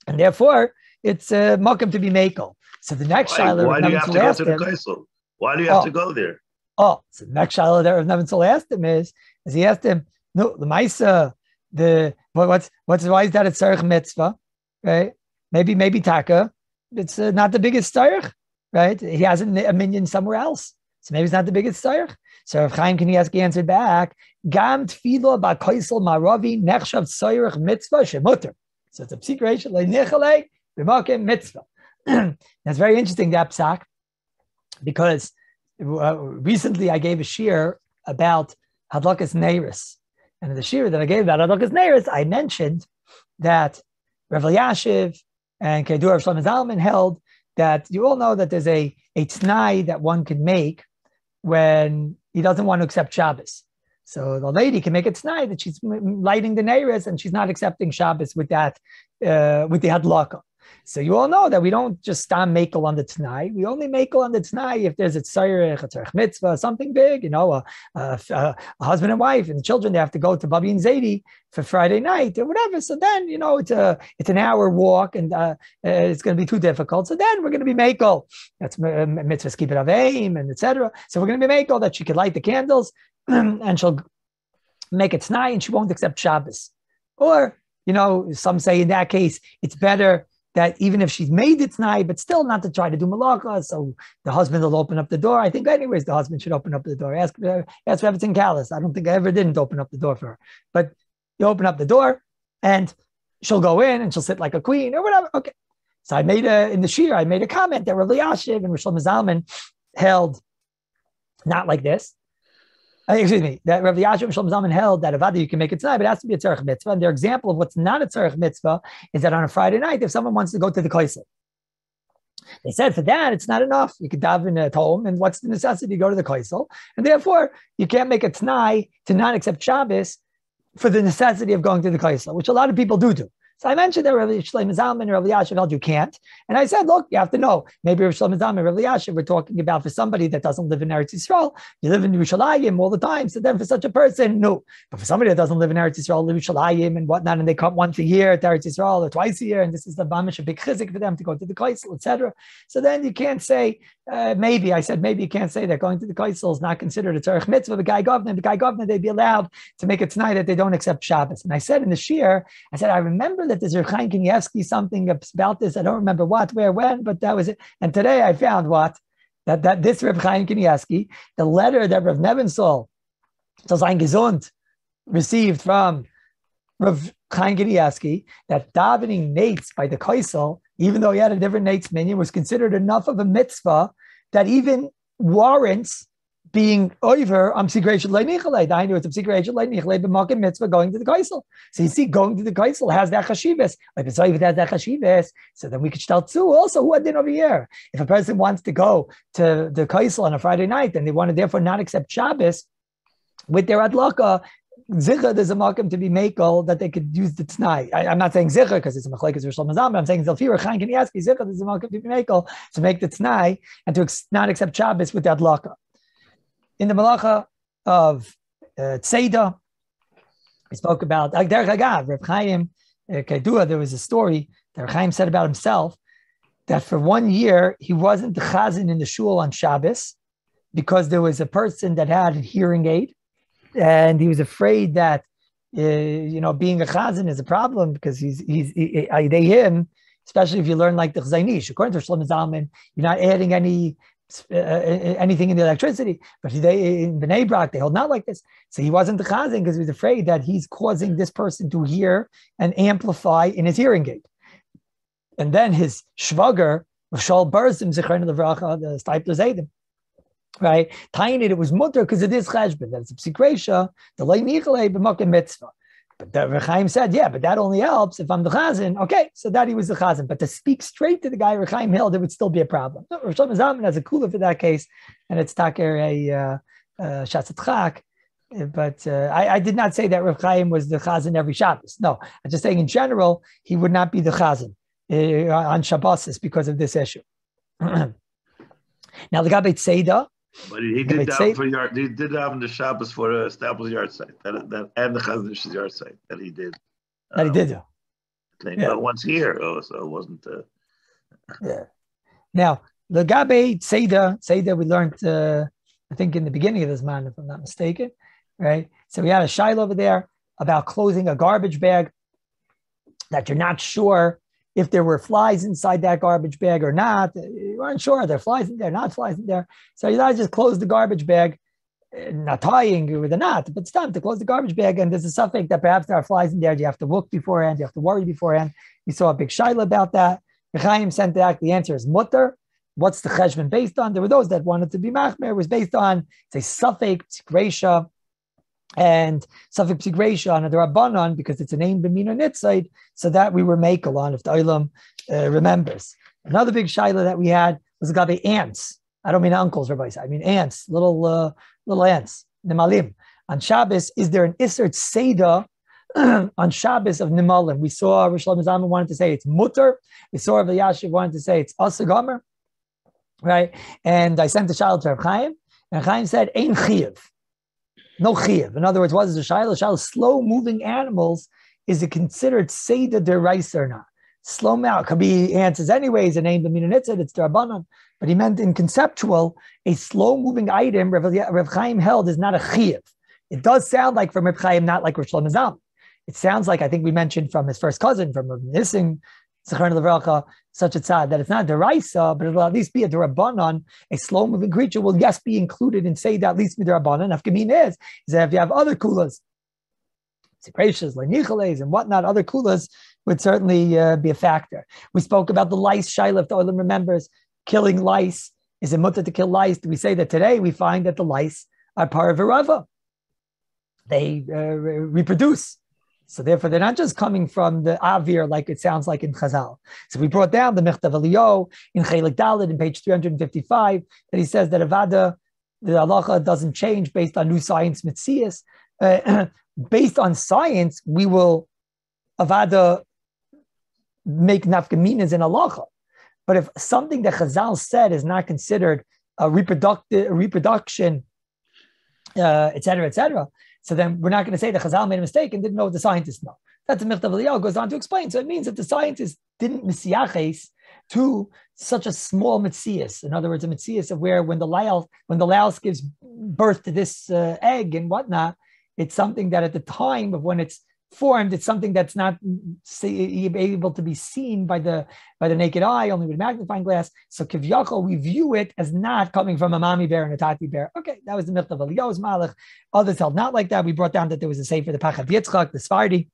and therefore it's Mokum to be Mekel. So the next shaila, why do you have to go to the Kaisel? Why do you have to go there? So the next shaila that Rav Nebenzahl asked him is he asked him, no, the Maisa, why is that a tzarich mitzvah, right? Maybe taka, it's not the biggest tzarich, right? He has a minion somewhere else, so maybe it's not the biggest tzarich. So Rav Chaim Kanievsky answered back, Gam tefila ba Kaisel maravi nechshav tzarich mitzvah shemuter. So it's a psikreisha le'nichalei b'makim mitzvah. That's very interesting, that Pesach, because recently I gave a shir about Hadlakas Neiris. And in the shir that I gave about Hadlakas Neiris, I mentioned that Rav Elyashiv and Kedur Rav Shlomo Zalman held that you all know that there's a t'nai that one can make when he doesn't want to accept Shabbos. So the lady can make a t'nai that she's lighting the Neiris and she's not accepting Shabbos with that, with the Hadlaka. So you all know that we don't just stam makel on the t'nai. We only makel on the t'nai if there's a tzarech, a tzarech mitzvah, something big, a husband and wife and the children, they have to go to Babi and Zaidi for Friday night or whatever. So then, it's an hour walk and it's going to be too difficult. So then we're going to be makel. That's mitzvahs keep it aveim and etc. So we're going to be makel that she could light the candles and she'll make a t'nai and she won't accept Shabbos. Or, some say in that case, it's better that even if she's made it tonight, but still not to try to do malacha, so the husband will open up the door. I think anyways, the husband should open up the door. Ask for everything Kallus. I don't think I ever didn't open up the door for her. But you open up the door and she'll go in and she'll sit like a queen or whatever. Okay. So I made in the shir, I made a comment that Rav Elyashiv and Rav Shlomo Zalman held not like this. That Rav Elyashiv and Shlomo Zalman held that Avada you can make it tonight, but it has to be a tzarech mitzvah. And their example of what's not a tzarech mitzvah is that on a Friday night, if someone wants to go to the Kaisel, they said for that it's not enough. You could daven at home, and what's the necessity to go to the Kaisel? And therefore, you can't make a t'nai to not accept Shabbos for the necessity of going to the Kaisel, which a lot of people do. So I mentioned that Rav Shlomo Zalman and Rav Elyashiv held you can't. And I said, look, you have to know, maybe Rav Shlomo Zalman and Rav Elyashiv we're talking about for somebody that doesn't live in Eretz Yisrael. You live in Yerushalayim all the time. So then for such a person, no. But for somebody that doesn't live in Eretz Yisrael, Yerushalayim and whatnot, and they come once a year to Eretz Yisrael or twice a year, and this is the mamish a big chizik for them to go to the Kaisel, etc. So then you can't say, maybe you can't say that going to the Kaisel is not considered a tzarech mitzvah. The guy governor, they'd be allowed to make a t'nai that they don't accept Shabbos. And I said in the shir, I remember that there's Chaim Kanievsky something about this. I don't remember what, where, when, but that was it. And today I found that this Reb Chaim Kanievsky, the letter that Rav Nebenzahl, so sein Gesund, received from Rav Chaim Kanievsky that davening nates by the kaisel, even though he had a different nates minion, was considered enough of a mitzvah that even warrants being over It's mitzvah going to the kaisel. So you see, going to the kaisel has that chashivas. Like it's over that chashivas. So then we could start too. Also, who had over here? If a person wants to go to the kaisel on a Friday night and they want to therefore not accept Shabbos with their adlaka, zicha, there's a makom to be makel that they could use the tnai. I'm not saying zicha because it's a machlekes Rosh Hashanah. I'm saying Zalfira Chaim Kanievsky zicha, there's a makom to be makel to make the tnai and to not accept Shabbos with the adlaka. In the malacha of Tzeda, we spoke about Derech Agav, Reb Chaim Kaidua. There was a story that Reb Chaim said about himself that for 1 year he wasn't the chazan in the shul on Shabbos because there was a person that had a hearing aid, and he was afraid that being a chazan is a problem because they him, especially if you learn like the Chazanish. According to Shlomo Zalman, you're not adding anything in the electricity, but in Bnei Brak they hold not like this. So he wasn't the chazan because he was afraid that he's causing this person to hear and amplify in his hearing aid. And then his shvager, Shal Barzim Zichron Levracha, the Stipler Zaydim, right? Tying it was mutter because it is cheshbon. That's a psikresha, the lay nichalei b'makom mitzvah. But the Chaim said, yeah, but that only helps if I'm the chazan. Okay, so that he was the chazan. But to speak straight to the guy Chaim held, it would still be a problem. So Rosh Hashanah has a kula for that case, and it's taker a Ztvk. But I did not say that Rav Chaim was the chazan every Shabbos. No, I'm just saying in general, he would not be the chazan on Shabbos because of this issue. Now the Gabbai Tzeda. But he did that for yard. He did have the Shabbos for Staples yard site, and the Chazdish's yard site that he did. That he did. But once a year, so it wasn't. Yeah. Now the Gabbai Tzeda we learned, I think in the beginning of this man, if I'm not mistaken, right? So we had a shaila over there about closing a garbage bag that you're not sure if there were flies inside that garbage bag or not. You weren't sure, are there flies in there, not flies in there. So you just close the garbage bag, not tying with a knot, but it's time to close the garbage bag. And there's a suffix that perhaps there are flies in there. You have to look beforehand. You have to worry beforehand. We saw a big shaila about that. Chaim sent back, the answer is mutter. What's the cheshbon based on? There were those that wanted to be machmer. It was based on, say, suffix, psikresha, and suffix psikresha on the rabbanon because it's a name b'mina nitzayid, so that we were makel on if the olam remembers. Another big shaila that we had was about the ants. I don't mean uncles, Rabbi. I mean ants, little ants, nimalim. On Shabbos, is there an iser tzeda on Shabbos of nimalim? We saw Rosh Hashanah wanted to say it's mutter. We saw Rav Yashiv wanted to say it's asagomer, right? And I sent the shaila to Rav Chaim, and Chaim said ein chiyuv. No chiyuv. In other words, what is the shaila? Shaila, slow-moving animals, is it considered seder deraisa or not? Slow out could be answers anyways. A name b'mina nitzad, it's derabanan. But he meant in conceptual, a slow-moving item. Rav Chaim held is not a chiyuv. It does sound like from Rav Chaim, not like Rosh Hashanah. It sounds like, I think we mentioned from his first cousin, from Rav Nissim, Zechron Levracha, such a tzad, that it's not deraisa, but it'll at least be a derabanan. A slow-moving creature will, yes, be included in say that at least derabanan. Nafkamin is that if you have other kulas, sekreshas, lenichales, and whatnot, other kulas would certainly be a factor. We spoke about the lice shaila. If the olim remembers, killing lice, is it mutter to kill lice? Do we say that today we find that the lice are part of a rava? They reproduce. So therefore, they're not just coming from the avir like it sounds like in Chazal. So we brought down the Mechtav Eliyahu in Chelik Dalet in page 355 that he says that Avada, the halacha doesn't change based on new science mitzias. Based on science, we will Avada make nafkaminas in halacha. But if something that Chazal said is not considered a reproduction, etc., so then we're not going to say that Chazal made a mistake and didn't know what the scientists know. That's the Mechtav Eliyahu goes on to explain. So it means that the scientists didn't misiaches to such a small mitzias. In other words, a mitzias of where when the louse gives birth to this egg and whatnot, it's something that at the time of when it's formed, it's something that's not able to be seen by the naked eye, only with a magnifying glass. So kivyachol, we view it as not coming from a mami bear and a tati bear. Okay, that was the Mechtav Eliyahu's malach. Others held not like that. We brought down that there was a sefer, the Pachad Yitzchak, the Sfardi,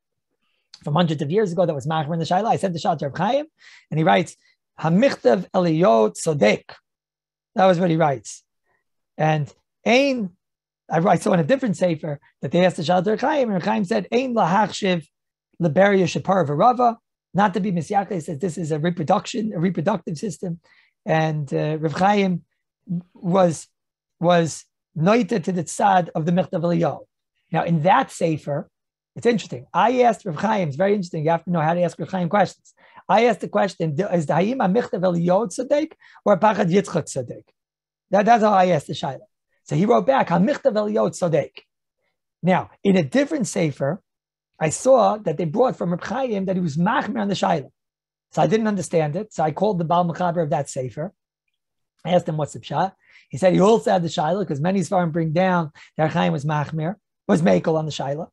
from hundreds of years ago that was machmer in the Shaila. I sent the Shaila to Reb Chaim, and he writes, Hamichtav Eliyot Sodek. That was what he writes. And Ein, I saw in a different sefer that they asked the Shaila to Reb Chaim, and Reb Chaim said, Ein lahachshiv liberia shapar v'rava, not to be misyakeh. He says this is a reproductive system. And Reb Chaim was noita to the tzad of the Michtav Eliyahu. Now, in that sefer, it's interesting. I asked Reb Chaim, it's very interesting. You have to know how to ask Reb Chaim questions. I asked the question, is the Hayim HaMichtav Eliyahu tzadek or Pachad Yitzchak tzadek? That's how I asked the Shaila. So he wrote back, HaMichtav Eliyahu tzadek. Now, in a different sefer, I saw that they brought from Reb Chaim that he was machmer on the Shaila. So I didn't understand it. So I called the Baal Mechaber of that sefer. I asked him what's the pshat. He said he also had the Shaila because many Sfarim bring down that Chaim was machmer, was mekel on the Shaila.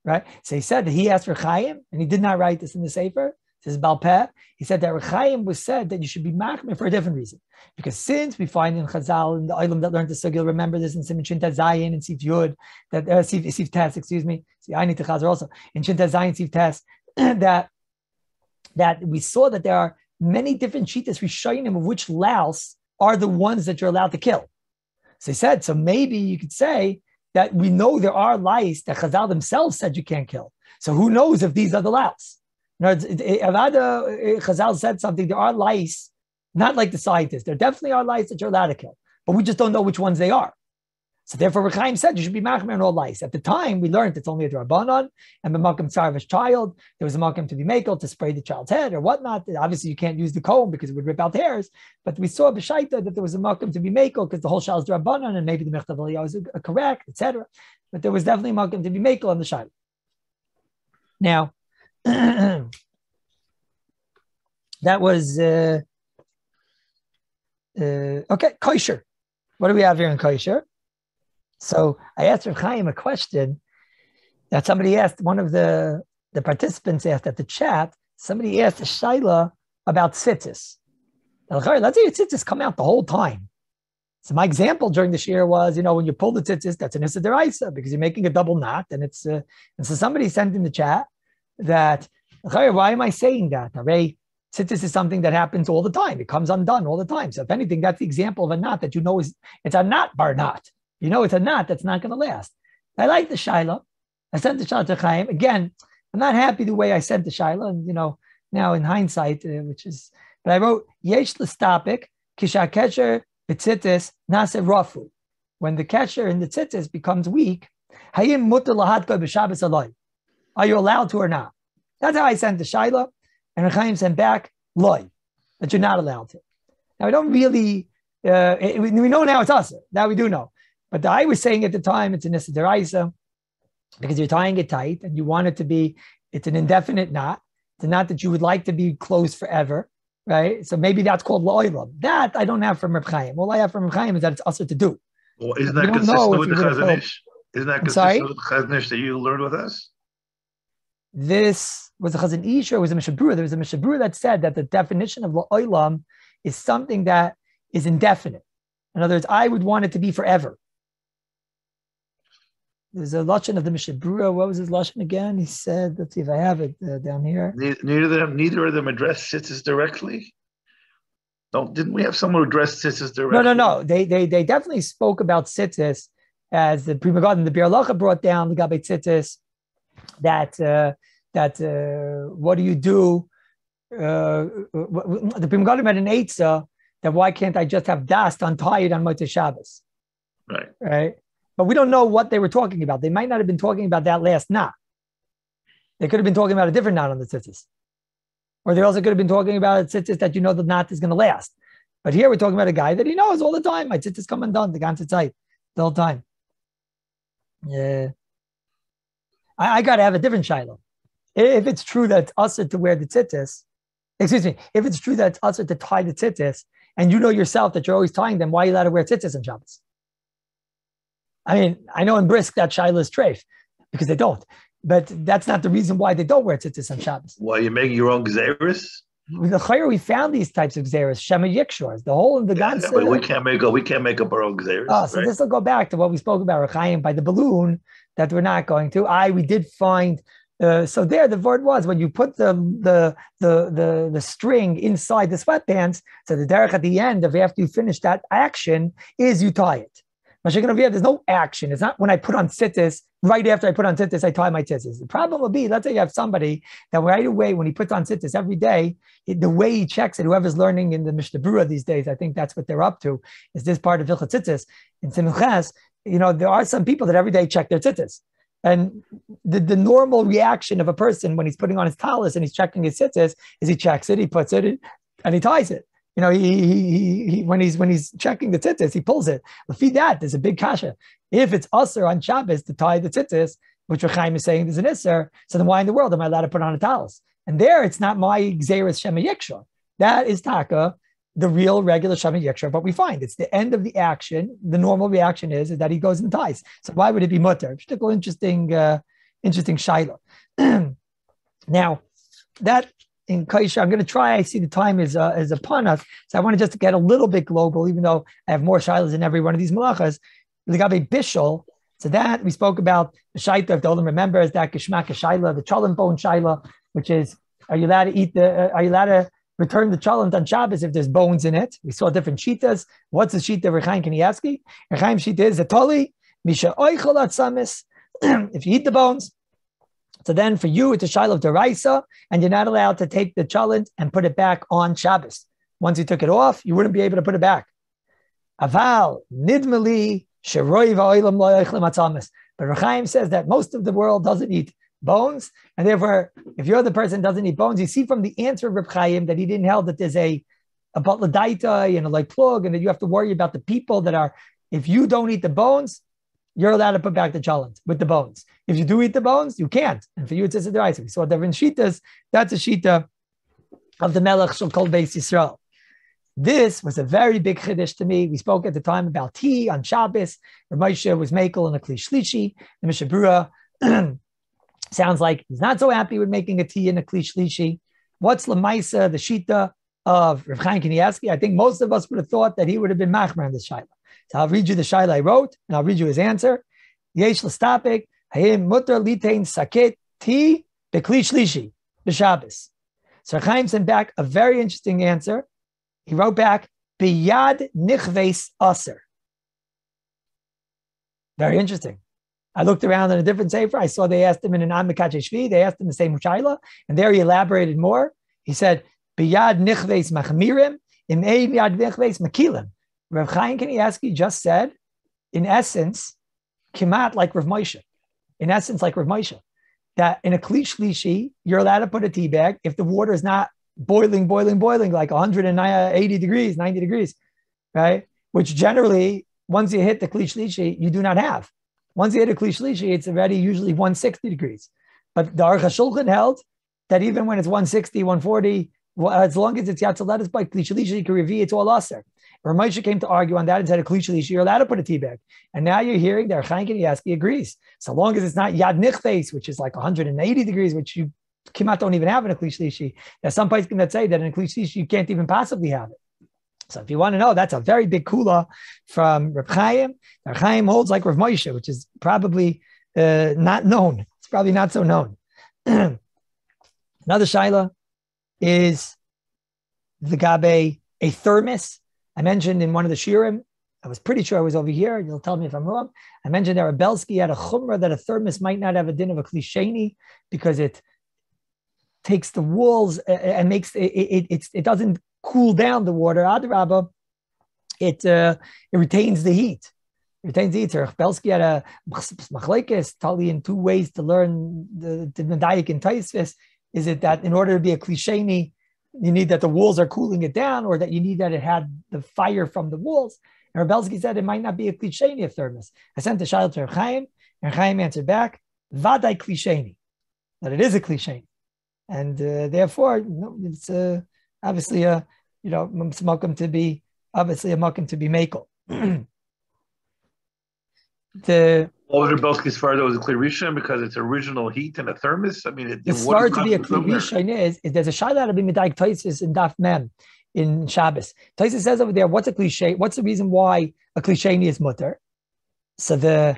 Right? So he said that he asked for Chaim, and he did not write this in the sefer. This is Baal Peh. He said that Chaim was said that you should be machmer for a different reason. Because since we find in Chazal, in the Olam that learned the Sugil, remember this in Siman Shinta Zayin and Sif Yud, that Sif Tes, excuse me. See, I need to Chazal also. In Shinta Zayin, Sif Tes, that we saw that there are many different shitas rishonim of which louse are the ones that you're allowed to kill. So he said, so maybe you could say that we know there are lice that Chazal themselves said you can't kill. So who knows if these are the louse? Chazal said something, there are lice, not like the scientists. There definitely are lice that you're allowed to kill, but we just don't know which ones they are. So therefore, Chaim said you should be machmer on all lice. At the time, we learned it's only a drabanan, and the makam tzarvish child, there was a makam to be makel to spray the child's head or whatnot. Obviously, you can't use the comb because it would rip out hairs. But we saw b'shaita that there was a makam to be makel because the whole shal is drabanan, and maybe the Michtav Eliyahu is correct, etc. But there was definitely a makam to be makel on the shal. Now, that was okay. Kosher. What do we have here in kosher? So I asked Reb Chaim a question that somebody asked, one of the participants asked at the chat, somebody asked a shaila about tzitzis. Let's say your tzitzis come out the whole time. So my example during the shir was, when you pull the tzitzis, that's an issa deraisa because you're making a double knot. And it's and so somebody sent in the chat that, why am I saying that? Tzitzis is something that happens all the time. It comes undone all the time. So if anything, that's the example of a knot that is, it's a knot bar knot. It's a knot that's not going to last. I like the shaila. I sent the shaila to Chaim. Again, I'm not happy the way I sent the shaila. And, now in hindsight, but I wrote, yesh l'stapik kisha kesher b'tzitzis nase rafu. When the kesher in the tzitzis becomes weak, hayim mutar lahadka b'shabbos alay. Are you allowed to or not? That's how I sent the shaila. And Chaim sent back, loy, that you're not allowed to. Now, we don't really, we know now it's us. Now we do know. But I was saying at the time, it's an issa deraisa because you're tying it tight and you want it to be, it's an indefinite knot. It's a knot that you would like to be closed forever, right? So maybe that's called lo'olam. That I don't have from Reb Chaim. All I have from Reb Chaim is that it's also to do. Well, isn't that consistent with the Chazanish? Isn't that consistent with the Chazanish that you learned with us? This was a Chazan Ish or was a Mishabura. There was a Mishabura that said that the definition of lo'olam is something that is indefinite. In other words, I would want it to be forever. There's a lashon of the Mishabura. What was his lashon again? He said, let's see if I have it down here. Neither of them addressed tzitzis directly. Didn't we have someone who addressed tzitzis directly? No. They definitely spoke about tzitzis as the Prima Garden, the Bir Halacha brought down the Gabe tzitzis that what do you do? The Prima Garden had an eitzah that why can't I just have dust untied on Motzei Shabbos? Right. But we don't know what they were talking about. They might not have been talking about that last knot. They could have been talking about a different knot on the tzitzis. Or they also could have been talking about a tzitzis that the knot is going to last. But here we're talking about a guy that he knows all the time. My tzitzis come undone, the ganze Zeit, the whole time. Yeah. I got to have a different shiloh. If it's true that it's usher to wear the tzitzis, if it's true that it's usher to tie the tzitzis, and you know yourself that you're always tying them, why are you allowed to wear tzitzis on Shabbos? I mean, I know in Brisk that shiloh is treif, because they don't. But that's not the reason why they don't wear tzitzis on Shabbos. Why, you're making your own gzeris? The Chayyar, we found these types of gzeris, Shema Yikshors, the whole of the Gan. But we can't make up our own gzeris. Oh, so this will go back to what we spoke about, Chaim, by the balloon that we're not going to. We did find So there, the word was when you put the string inside the sweatpants. So the derech at the end of after you finish that action is you tie it. There's no action. It's not when I put on tzitzis, right after I put on tzitzis, I tie my tzitzis. The problem will be, let's say you have somebody that right away, when he puts on tzitzis every day, the way he checks it, whoever's learning in the Mishnah Berurah these days, I think that's what they're up to, is this part of Hilchos tzitzis. In Simchas, there are some people that every day check their tzitzis. And the normal reaction of a person when he's putting on his talis and he's checking his tzitzis is he checks it, he puts it in, and he ties it. He when he's checking the tzitzis, he pulls it. Feed that, there's a big kasha. If it's usher on Shabbos to tie the tzitzis, which Chaim is saying is an isser, so then why in the world am I allowed to put on a talis? And there, it's not my Xeris Shema Yiksha. That is taka, the real regular Shema Yiksha. But we find it's the end of the action. The normal reaction is that he goes and ties. So why would it be mutter? Particularly interesting shaila. Now, that in Kaisha, I'm going to try. I see the time is upon us, so I want to just get a little bit global, even though I have more shilas in every one of these malachas. Legabe bishul. So that we spoke about the shaita. If the Olam remembers that geshmak shaila, the cholent bone shaila, which is are you allowed to return the cholent on Shabbos if there's bones in it? We saw different shitas. What's the shita of Chaim Kanievsky? Chaim shita is a toli misha oichol atzamis. If you eat the bones. So then for you, it's a shaila of deraisa, and you're not allowed to take the cholent and put it back on Shabbos. Once you took it off, you wouldn't be able to put it back. Aval, nidmali, sheroi va'olam lo yoichlem atzamis. But Chaim says that most of the world doesn't eat bones, and therefore, if you're the person that doesn't eat bones, you see from the answer of Reb Chaim that he didn't held that there's a butler daita and a like plug, and that you have to worry about the people that are, if you don't eat the bones, you're allowed to put back the cholent with the bones. If you do eat the bones, you can't. And for you, it says the right. We saw different shitas. That's a shita of the Melech Shel Kol Beis Yisrael. This was a very big chiddush to me. We spoke at the time about tea on Shabbos. Rabbi was makel in a kli shlishi. The Mishnah Berurah sounds like he's not so happy with making a tea in a kli shlishi. What's lemaisa, the shita of Rav Chaim Kanievsky? I think most of us would have thought that he would have been machmer on this shaila. So I'll read you the shaila I wrote, and I'll read you his answer. Yesh l'stapik hayim mutar litain saket ti bekli shlishi b'Shabbos. So Chaim sent back a very interesting answer. He wrote back biyad nichves aser. Very interesting. I looked around in a different sefer. I saw they asked him in an Amikach Shvi. They asked him the same shaila, and there he elaborated more. He said biyad nichves machmirim im ein yad nichves makilim. Rav Chaim Kanievsky just said, in essence, kimat like Rav Moshe. In essence, like Rav Moshe, that in a kli shlishi, you're allowed to put a tea bag if the water is not boiling, like 180 degrees, 90 degrees, right? Which generally, once you hit the kli shlishi, you do not have. Once you hit a kli shlishi, it's already usually 160 degrees. But the Aruch HaShulchan held that even when it's 160, 140, as long as it's yatzaletus by kli shlishi, karivi, it's all aser. Ramosha came to argue on that and said a kli shlishi, you're allowed to put a tea bag. And now you're hearing that Chaim Kanievsky agrees. So long as it's not yad nichves, which is like 180 degrees, which you kimat don't even have in a kli shlishi. There's some places that say that in a kli shlishi you can't even possibly have it. So if you want to know, that's a very big kula from Reb Chaim. Reb Chaim holds like Rav Moshe, which is probably not known. It's probably not so known. Another shaila is the gabe a thermos. I mentioned in one of the shirim, I was pretty sure I was over here. You'll tell me if I'm wrong. I mentioned that Rebelsky had a chumrah that a thermos might not have a din of a klisheni because it takes the walls and makes it doesn't cool down the water. Adrabah, it retains the heat. It retains the heat. So Rebelsky had a machlekes tali in two ways to learn the medayik in Taisvis. Is it that in order to be a klisheni, you need that the walls are cooling it down, or that you need that it had the fire from the walls? And Rebelsky said it might not be a klisheni of thermos. I sent the shaila to Chaim, and Chaim answered back, "Vaday klisheni," that it is a klisheni, and therefore it's obviously a it's welcome to be obviously a makom to be makel. All of Rebelsky's far was a klirisha because it's original heat in a thermos. I mean, the start to be a klirisha is there's a shaila to be medayik Taisis in Daf Mem in Shabbos. Taisis says over there, what's a cliche? What's the reason why a klisheni is mutter? So the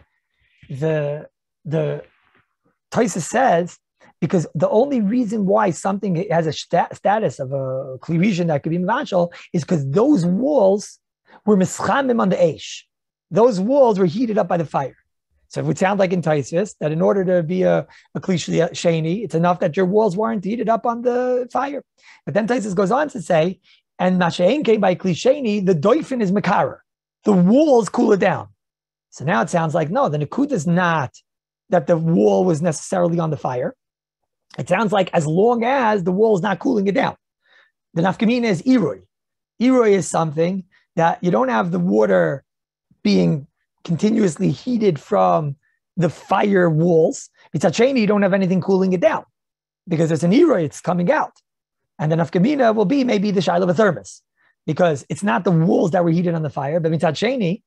Taisis says because the only reason why something has a status of a kli rishon that could be mevashel is because those walls were mischamim on the eish. Those walls were heated up by the fire. So it would sound like in Taisvis that in order to be a kli sheni, it's enough that your walls weren't heated up on the fire. But then Taisvis goes on to say, and Mashain came by kli sheni, the doifin is makara. The walls cool it down. So now it sounds like, no, the Nakud is not that the wall was necessarily on the fire. It sounds like as long as the wall is not cooling it down. The nafkamina is iroi. Iroi is something that you don't have the water being continuously heated from the fire walls. It's a chain, you don't have anything cooling it down because it's an iroi, it's coming out. And the nafkamina will be maybe the shaila of a thermos, because it's not the walls that were heated on the fire, but mitzad sheni,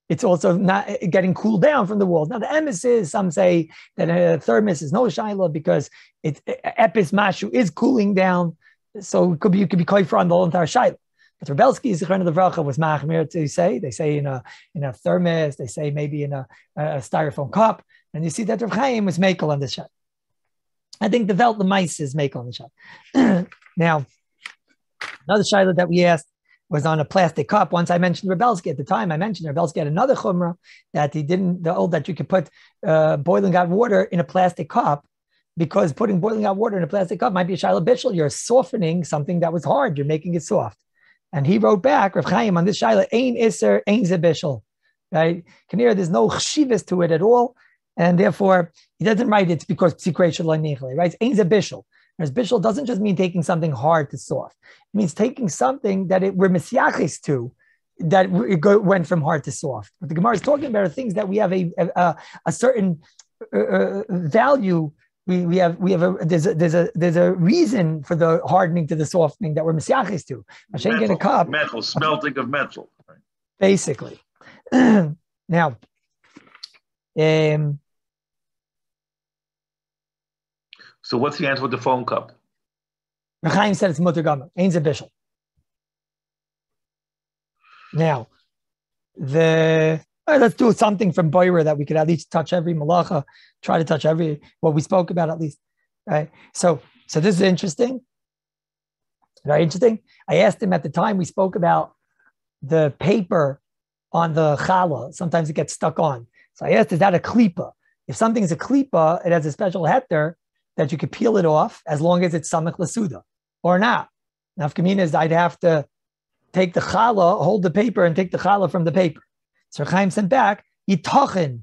it's also not getting cooled down from the walls. Now the emes is, some say that a thermos is no shaila because it's epis mashu is cooling down, so you could be koifer on the whole entire shaila. But Rebelsky Zichron of the Vracha was machmir to say. They say in a thermos, they say maybe in a styrofoam cup, and you see that Rav Chaim was makel on this shot. I think the Velt the mice is makel on the shot. Now, another shaila that we asked was on a plastic cup. Once I mentioned Rebelsky at the time. I mentioned Rebelsky had another chumrah that he didn't, that you could put boiling hot water in a plastic cup, because putting boiling hot water in a plastic cup might be a shaila bishul. You're softening something that was hard. You're making it soft. And he wrote back, Rav Chaim, on this shaila, ein iser, ein zebishul. Right? There's no chshivas to it at all. And therefore, he doesn't write it's because psikreishal nichli, right? It's ein zebishul. Whereas bishul doesn't just mean taking something hard to soft. It means taking something that we're misyachis to, that went from hard to soft. What the Gemara is talking about are things that we have a certain value. There's a reason for the hardening to the softening that we're misyachis to. Metal, in a cup, metal, smelting of metal. Right. Basically. Now, so what's the answer with the foam cup? Chaim said it's mutter gama, ain't bishul. Now, let's do something from Boyer that we could at least touch every malacha, try to touch every what we spoke about at least. Right? So this is interesting. Very interesting. I asked him at the time we spoke about the paper on the challah. Sometimes it gets stuck on. So I asked, is that a klipa? If something's a klipa, it has a special heter that you could peel it off as long as it's samech lasuda, or not. Now, if Kamina is, I'd have to take the challah, hold the paper, and take the challah from the paper. So Chaim sent back, yitachin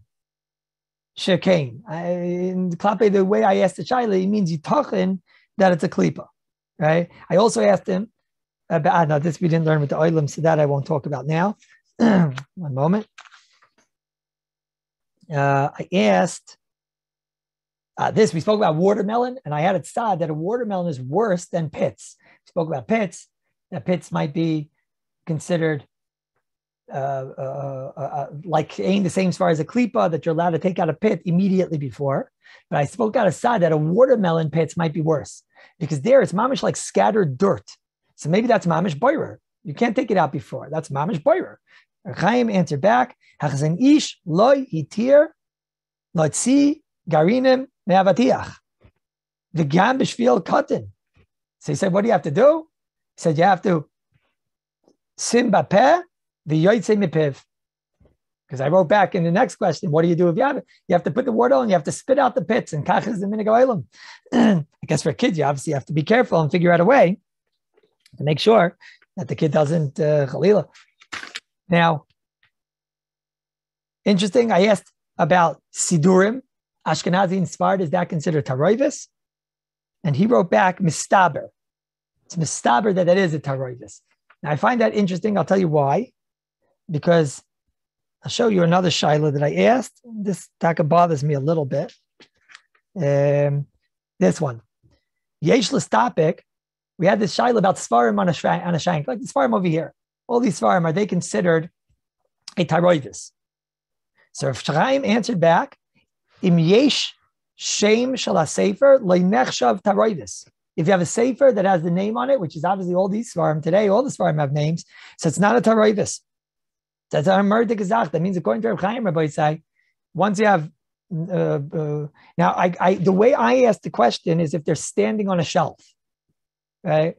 shekain. In the way I asked the shaila, he means yitachin that it's a klipa, right? I also asked him about, no, this we didn't learn with the oilim, so that I won't talk about now. One moment. I asked this, we spoke about watermelon, and I had it said that a watermelon is worse than pits. We spoke about pits, that pits might be considered like ain't the same as far as a klipa, that you're allowed to take out a pit immediately before. But I spoke out aside that a watermelon pits might be worse, because there it's mamish like scattered dirt. So maybe that's mamish boirer. You can't take it out before. That's mamish boirer. Chaim answered back, Hachzin ish loy hitir lotzi garinim me'avatiach v'gam b'shvil cotton. So he said, what do you have to do? He said, you have to sim bapeh v'yoytze mipiv. Because I wrote back in the next question, what do you do if you have it? You have to put the water on, you have to spit out the pits, and kach is the minig oilam. I guess for kids, you obviously have to be careful and figure out a way to make sure that the kid doesn't chalila. Now, interesting, I asked about Sidurim, Ashkenazi and Sfard, is that considered taroivis? And he wrote back, mistaber. It's mistaber that is a taroivis. Now, I find that interesting. I'll tell you why. Because I'll show you another shaila that I asked. This taka bothers me a little bit. This one. Yesh l'stapik. We had this shaila about Sfarim on a shank, like the Sfarim over here. All these Sfarim, are they considered a taroivis? So if Chaim answered back, Im yesh shem shala sefer leinechshav taroivis. If you have a sefer that has the name on it, which is obviously all these Sfarim today, all the Sfarim have names, so it's not a taroivis. That's a murder gazach. That means according to Chaim, Rabbi say, once you have now the way I asked the question is if they're standing on a shelf, right?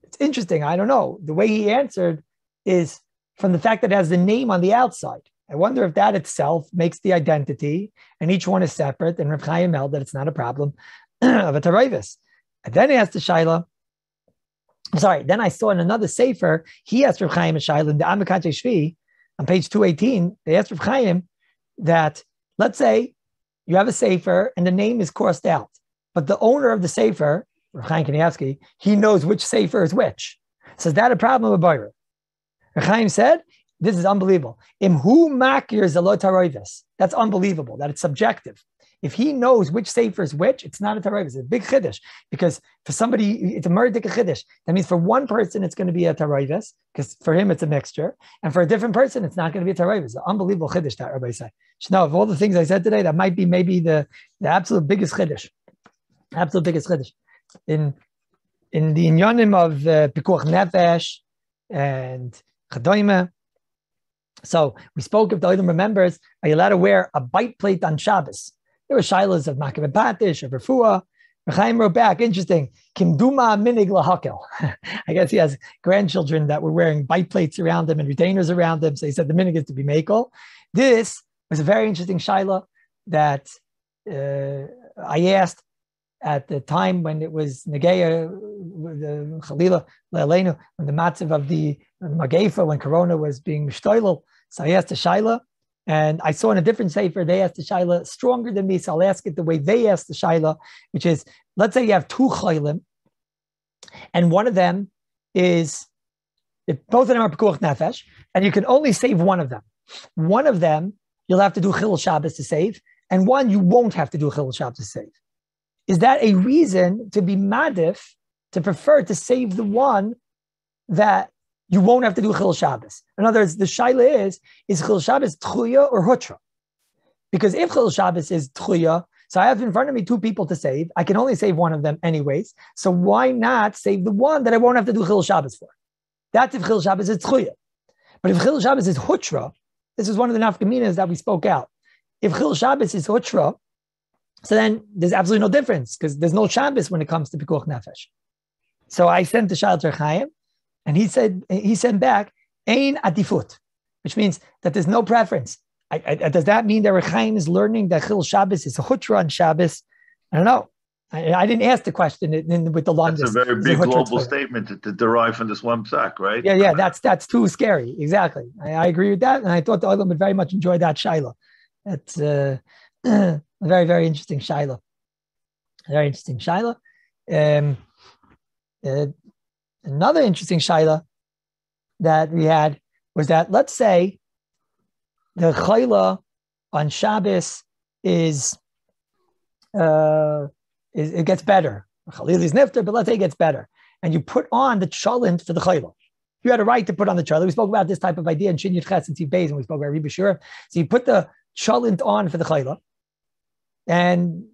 It's interesting. I don't know. The way he answered is from the fact that it has the name on the outside. I wonder if that itself makes the identity, and each one is separate. And Reb Chaim held that it's not a problem of a taroivis. And then he asked the Shaila. Sorry. Then I saw in another sefer he asked Reb Chaim a Shaila in the Amikate Shvi on page 218. They asked Reb Chaim that, let's say you have a sefer and the name is crossed out, but the owner of the sefer, Reb Chaim Kanievsky, he knows which sefer is which. So is that a problem with Bayer? Reb Chaim said, this is unbelievable. Imhu makir zalot taroivis. That's unbelievable, that it's subjective. If he knows which sefer is which, it's not a taroivis. It's a big chiddush, because for somebody, it's a murdik chiddush. That means for one person, it's going to be a taroivis, because for him, it's a mixture. And for a different person, it's not going to be a taroivis. It's an unbelievable chiddush, that Rabbi say. So now, of all the things I said today, that might be maybe the absolute biggest chiddush. Absolute biggest chiddush. In the inyanim of pikuach nefesh and chadoime. So we spoke, if the item remembers, are you allowed to wear a bite plate on Shabbos? There were shilas of Makav Patish, of Refuah. Chaim wrote back, interesting, Kimduma minig lahakel. I guess he has grandchildren that were wearing bite plates around them and retainers around them. So he said the minig is to be makel. This was a very interesting shaila that I asked at the time when it was Negeya, the Chalila, Le'aleinu, when the matzav of the Magefa, when Corona was being mishtoilel. So I asked the Shaila, and I saw in a different sefer, they asked the Shaila stronger than me, so I'll ask it the way they asked the Shaila, which is, let's say you have two chaylim, and one of them is, if both of them are pekuach nefesh, and you can only save one of them. One of them, you'll have to do chilul Shabbos to save, and one you won't have to do chilul Shabbos to save. Is that a reason to be madif, to prefer to save the one that you won't have to do chilul Shabbos? In other words, the shaila is chilul Shabbos tchuya or hutra? Because if chilul Shabbos is tchuya, so I have in front of me two people to save, I can only save one of them anyways, so why not save the one that I won't have to do chilul Shabbos for? That's if chilul Shabbos is tchuya. But if chilul Shabbos is hutra, this is one of the nafkaminas that we spoke out. If chilul Shabbos is hutra, so then there's absolutely no difference, because there's no Shabbos when it comes to pikuach nefesh. So I sent the Shaila to Chaim, and he sent back ein adifut, which means that there's no preference. Does that mean that Chaim is learning that chilul Shabbos is a hutra on Shabbos? I don't know. I didn't ask the question with the longest. That's a very big global statement to derive from this one psak, right? Yeah, that's too scary. Exactly. I agree with that, and I thought the Olam would very much enjoy that Shaila. It's a very, very interesting Shaila. Very interesting Shaila. Another interesting shaila that we had was that, let's say the chayla on Shabbos is it gets better. Chalil is nifter, but let's say it gets better, and you put on the cholent for the chayla. You had a right to put on the cholent. We spoke about this type of idea in Shin Yud Ches and Tiv Beis, and we spoke about Rabbi Shur. So you put the cholent on for the chayla, and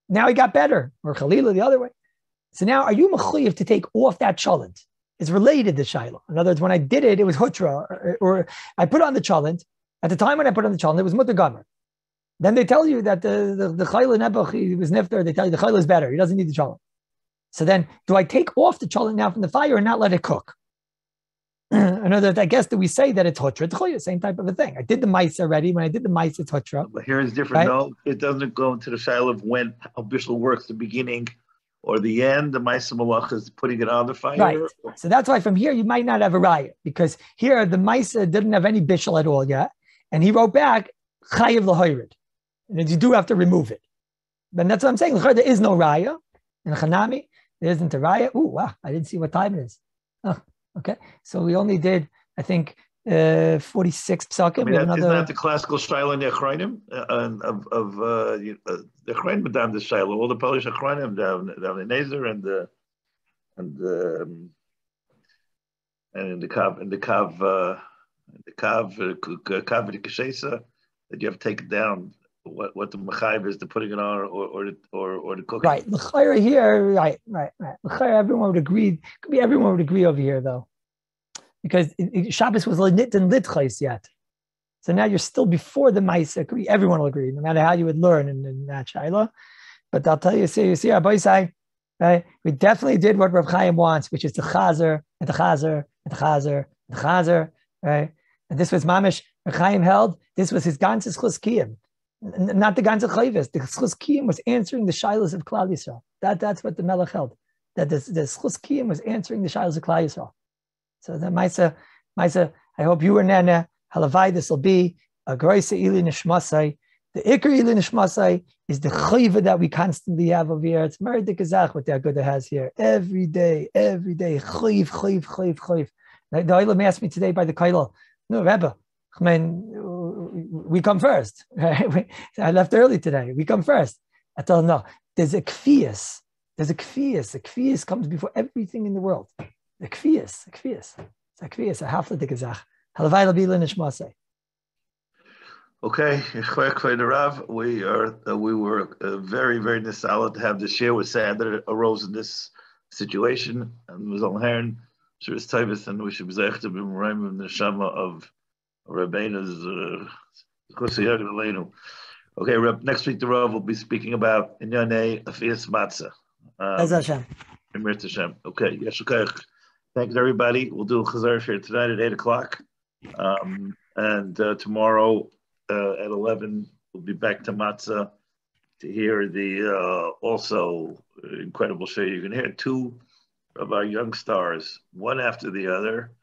now he got better, or Chalila the other way. So now, are you mechuyev to take off that cholent? It's related to Shiloh. In other words, when I did it, it was hutra, or I put on the cholent. At the time when I put on the cholent, it was mutter gomer. Then they tell you that the chayla nebuch, he was nifter. They tell you the chayla is better. He doesn't need the cholent. So then, do I take off the cholent now from the fire and not let it cook? In other words, I guess that we say that it's hutra, it's same type of a thing. I did the mice already. When I did the mice, it's hutra. But here is different. Right? No, it doesn't go into the Shiloh of when how Bishul works, the beginning or the end. The mice malach is putting it on the fire. Right. So that's why from here you might not have a raya, because here the mice didn't have any bishul at all yet, and he wrote back chayiv lahayrid, and you do have to remove it. But that's what I'm saying. There is no raya in Chanami. There isn't a raya. Oh wow! I didn't see what time it is. Oh, okay. So we only did, I think, 46 psakim. I mean, isn't that the classical shaila in the Achronim of the Achronim madam the shaila? All the Polish Achronim, the Nezer and the kav the kashesa, that you have to take it down. What the mechayiv is to putting it on or the cooking. Right. The chayra here, right. The chayra, everyone would agree. Could be everyone would agree over here though, because Shabbos was lit and lit chayis yet. So now you're still before the Maisa. Everyone will agree, no matter how you would learn in that Shaila. But I'll tell you, see, Rabbi say, right? We definitely did what Rav Chaim wants, which is the chazer and the chazer and the chazer and the chazer, right? And this was Mamish. Rav Chaim held this was his ganzes chus kiyum, not the ganzes chayves. The chus kiyum was answering the shilas of Klal Yisrael. That's what the Melech held. That the chus kiyum was answering the shilas of Klal Yisrael. So the Maisa, I hope you were nana. Halavai, this will be a groise ili nishmasai. The ikar ili nishmasai is the chayva that we constantly have over here. It's married the kazach what the Aguda has here every day. Chayv. The Olam asked me today by the Kailal, no, Rebbe, I mean, we come first. Right? I left early today. We come first. I told him, no, there's a kfiyas. The kfiyas comes before everything in the world. The kfiyas. It's a kfiyas, a half of the kazach. Halavai l'bi l'nishmasai. Okay, HaRav, we were very, very nisala to have this share with sad that it arose in this situation, and it was on Heron, Shiris Tavis, and we should be zeich to be Moraim in the Shama of Rabbeina's Kosiyag. Okay, Reb, next week the Rav will be speaking about Inyanei Afiyas Matzah. As Hashem. Okay, yes, okay. Thanks everybody. We'll do a Chazar here tonight at 8:00. And tomorrow at 11, we'll be back to Matzah to hear the also incredible show. You can hear two of our young stars, one after the other.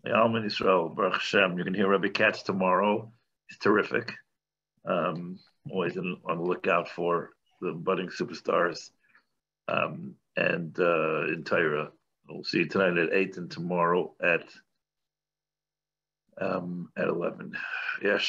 Alman Yisrael, Baruch Hashem. You can hear Rabbi Katz tomorrow. He's terrific. Always on the lookout for the budding superstars. And in Torah. We'll see you tonight at 8 and tomorrow at 11. Yeah,